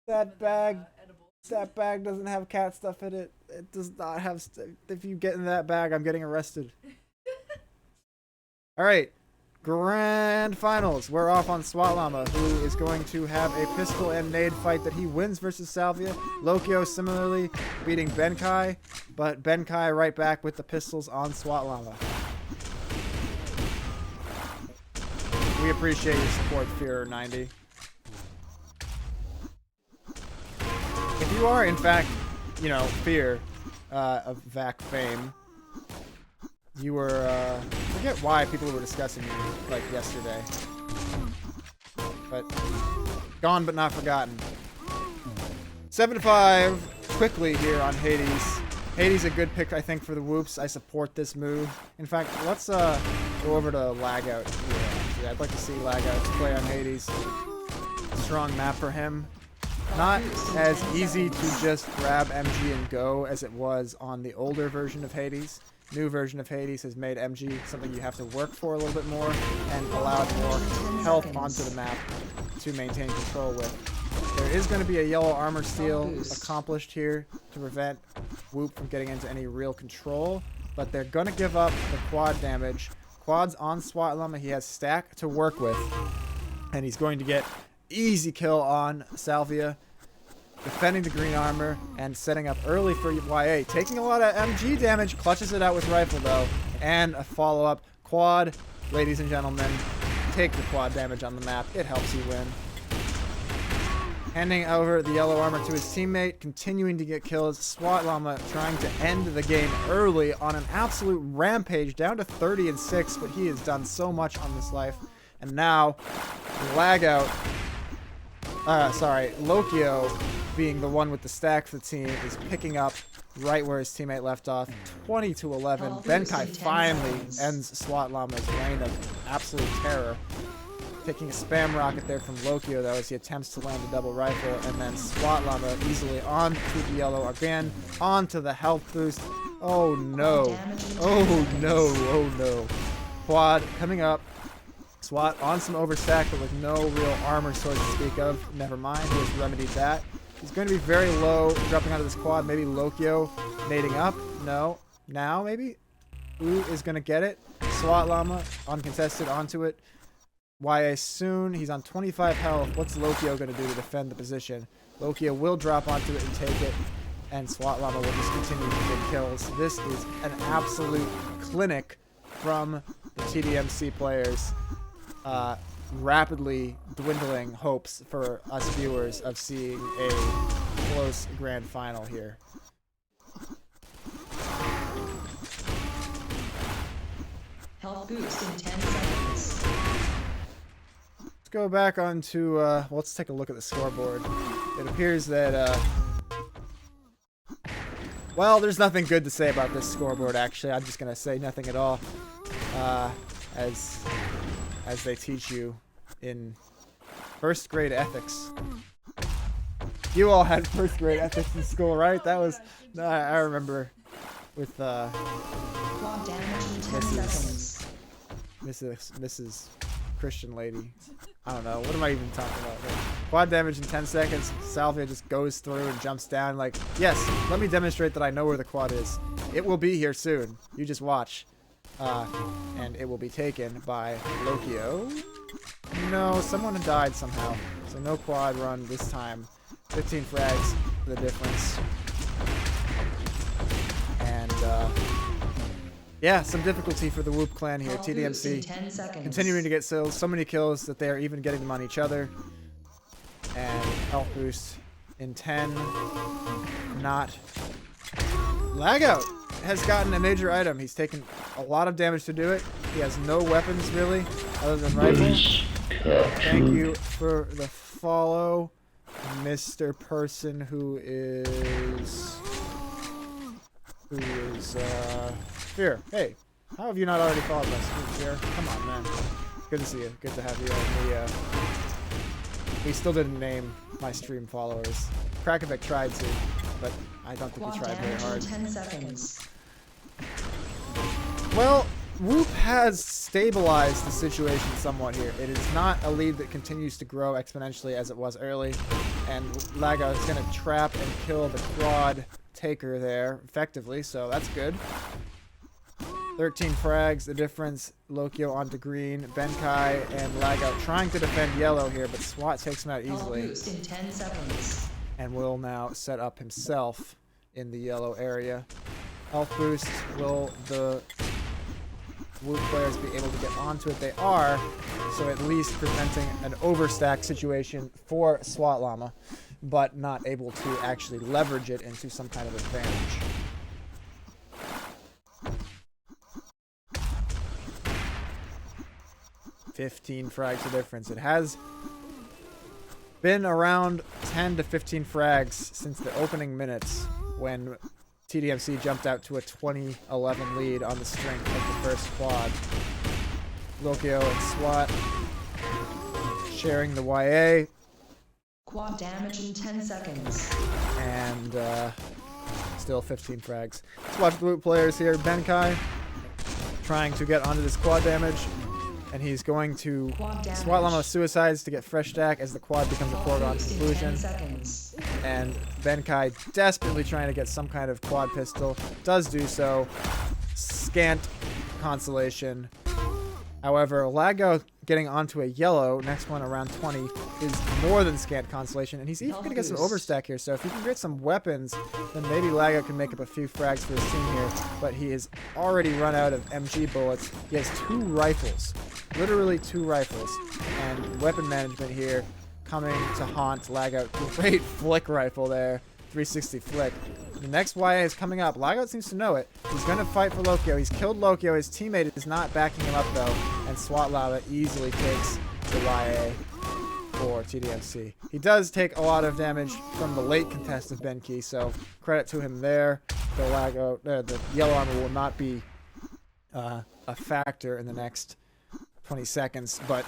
[SPEAKER 1] That bag doesn't have cat stuff in it. It does not have if you get in that bag, I'm getting arrested. All right. Grand finals. We're off on SWAT Llama, who is going to have a pistol and nade fight that he wins versus Salvia. Lokio similarly beating Benkai, but Benkai right back with the pistols on SWAT Llama. We appreciate your support, Fear90. If you are, in fact, you know, Fear of VAC fame, you were, I forget why people were discussing you, like, yesterday. But, gone but not forgotten. 7-5, quickly here on Hades. Hades a good pick, I think, for the Whoops. I support this move. In fact, let's, go over to Lagout here, actually. I'd like to see Lagout play on Hades. Strong map for him. Not as easy to just grab MG and go as it was on the older version of Hades. New version of Hades has made MG something you have to work for a little bit more and allowed more health onto the map to maintain control with. There is going to be a yellow armor steal accomplished here to prevent Whoop from getting into any real control, but they're going to give up the quad damage. Quad's on SWAT Llama. He has stack to work with, and he's going to get easy kill on Salvia, defending the green armor and setting up early for YA. Taking a lot of MG damage, clutches it out with rifle though, and a follow-up quad. Ladies and gentlemen, take the quad damage on the map. It helps you win. Handing over the yellow armor to his teammate, continuing to get kills. SWAT Llama trying to end the game early on an absolute rampage, down to 30-6, but he has done so much on this life. And now, Lagout, Lokio, being the one with the stack for the team, is picking up right where his teammate left off. 20-11. Benkai finally ends SWAT Llama's reign of absolute terror. Taking a spam rocket there from Lokio, though, as he attempts to land a double rifle, and then SWAT Llama easily on to the yellow again, onto the health boost. Oh no. Oh no. Oh no. Quad coming up. SWAT on some overstack, but with no real armor sword to speak of. Never mind, he has remedied that. He's going to be very low, dropping out of this quad. Maybe Lokio nading up. No. Now, maybe? Ooh is going to get it. SWAT Llama, uncontested, onto it. YA soon. He's on 25 health. What's Lokio going to do to defend the position? Lokio will drop onto it and take it, and SWAT Llama will just continue to get kills. This is an absolute clinic from the TDMC players. Rapidly dwindling hopes for us viewers of seeing a close grand final here.
[SPEAKER 2] Health boost in 10 seconds.
[SPEAKER 1] Let's go back onto, let's take a look at the scoreboard. It appears that, well, there's nothing good to say about this scoreboard, actually. I'm just going to say nothing at all, as they teach you in first grade ethics. You all had first grade ethics in school, right? That was, I remember with, Mrs. Christian lady. I don't know. What am I even talking about here? Quad damage in 10 seconds. Salvia just goes through and jumps down like, yes, let me demonstrate that I know where the quad is. It will be here soon. You just watch. And it will be taken by Lokio. No, someone died somehow. So no quad run this time. 15 frags, the difference. And, yeah, some difficulty for the Whoop clan here. TDMC continuing to get so many kills that they are even getting them on each other. And health boost in 10. Not. Lagout has gotten a major item. He's taken a lot of damage to do it. He has no weapons really, other than rifles. Thank you for the follow, Mr. Person who is Fear. Hey, how have you not already followed us, Fear? Come on, man. Good to see you. Good to have you on the, we still didn't name my stream followers. Krakovic tried to, but I don't think he tried very hard.
[SPEAKER 2] 10 seconds.
[SPEAKER 1] Well, Whoop has stabilized the situation somewhat here. It is not a lead that continues to grow exponentially as it was early. And Lagout is going to trap and kill the quad taker there effectively, so that's good. 13 frags, the difference. Lokio onto green. Benkai and Lagout trying to defend yellow here, but SWAT takes him out
[SPEAKER 2] All
[SPEAKER 1] easily.
[SPEAKER 2] boost in 10 seconds.
[SPEAKER 1] And will now set up himself in the yellow area. Health boost. Will the Whoop players be able to get onto it? They are, so at least preventing an overstack situation for SWAT Llama, but not able to actually leverage it into some kind of advantage. $15 frags the difference. It has been around 10 to 15 frags since the opening minutes when TDMC jumped out to a 20-11 lead on the strength of the first quad. Lokio and SWAT sharing the YA.
[SPEAKER 2] Quad damage in 10 seconds.
[SPEAKER 1] And still 15 frags. Let's watch the Whoop players here. Benkai trying to get onto this quad damage. And he's going to SWAT Llama suicides to get fresh stack as the quad becomes a foregone conclusion. And Benkai desperately trying to get some kind of quad pistol. Does do so. Scant consolation. However, Lago getting onto a yellow, next one around 20, is more than scant consolation. And he's even going to get some overstack here. So if he can get some weapons, then maybe Lago can make up a few frags for his team here. But he has already run out of MG bullets. He has 2 rifles. Literally 2 rifles. And weapon management here coming to haunt Lagout. Great flick rifle there. 360 flick. The next YA is coming up. Lagout seems to know it. He's going to fight for Lokio. He's killed Lokio. His teammate is not backing him up, though. And SWAT Lava easily takes the YA for TDMC. He does take a lot of damage from the late contest of Benki, so credit to him there. The yellow armor will not be a factor in the next 20 seconds, but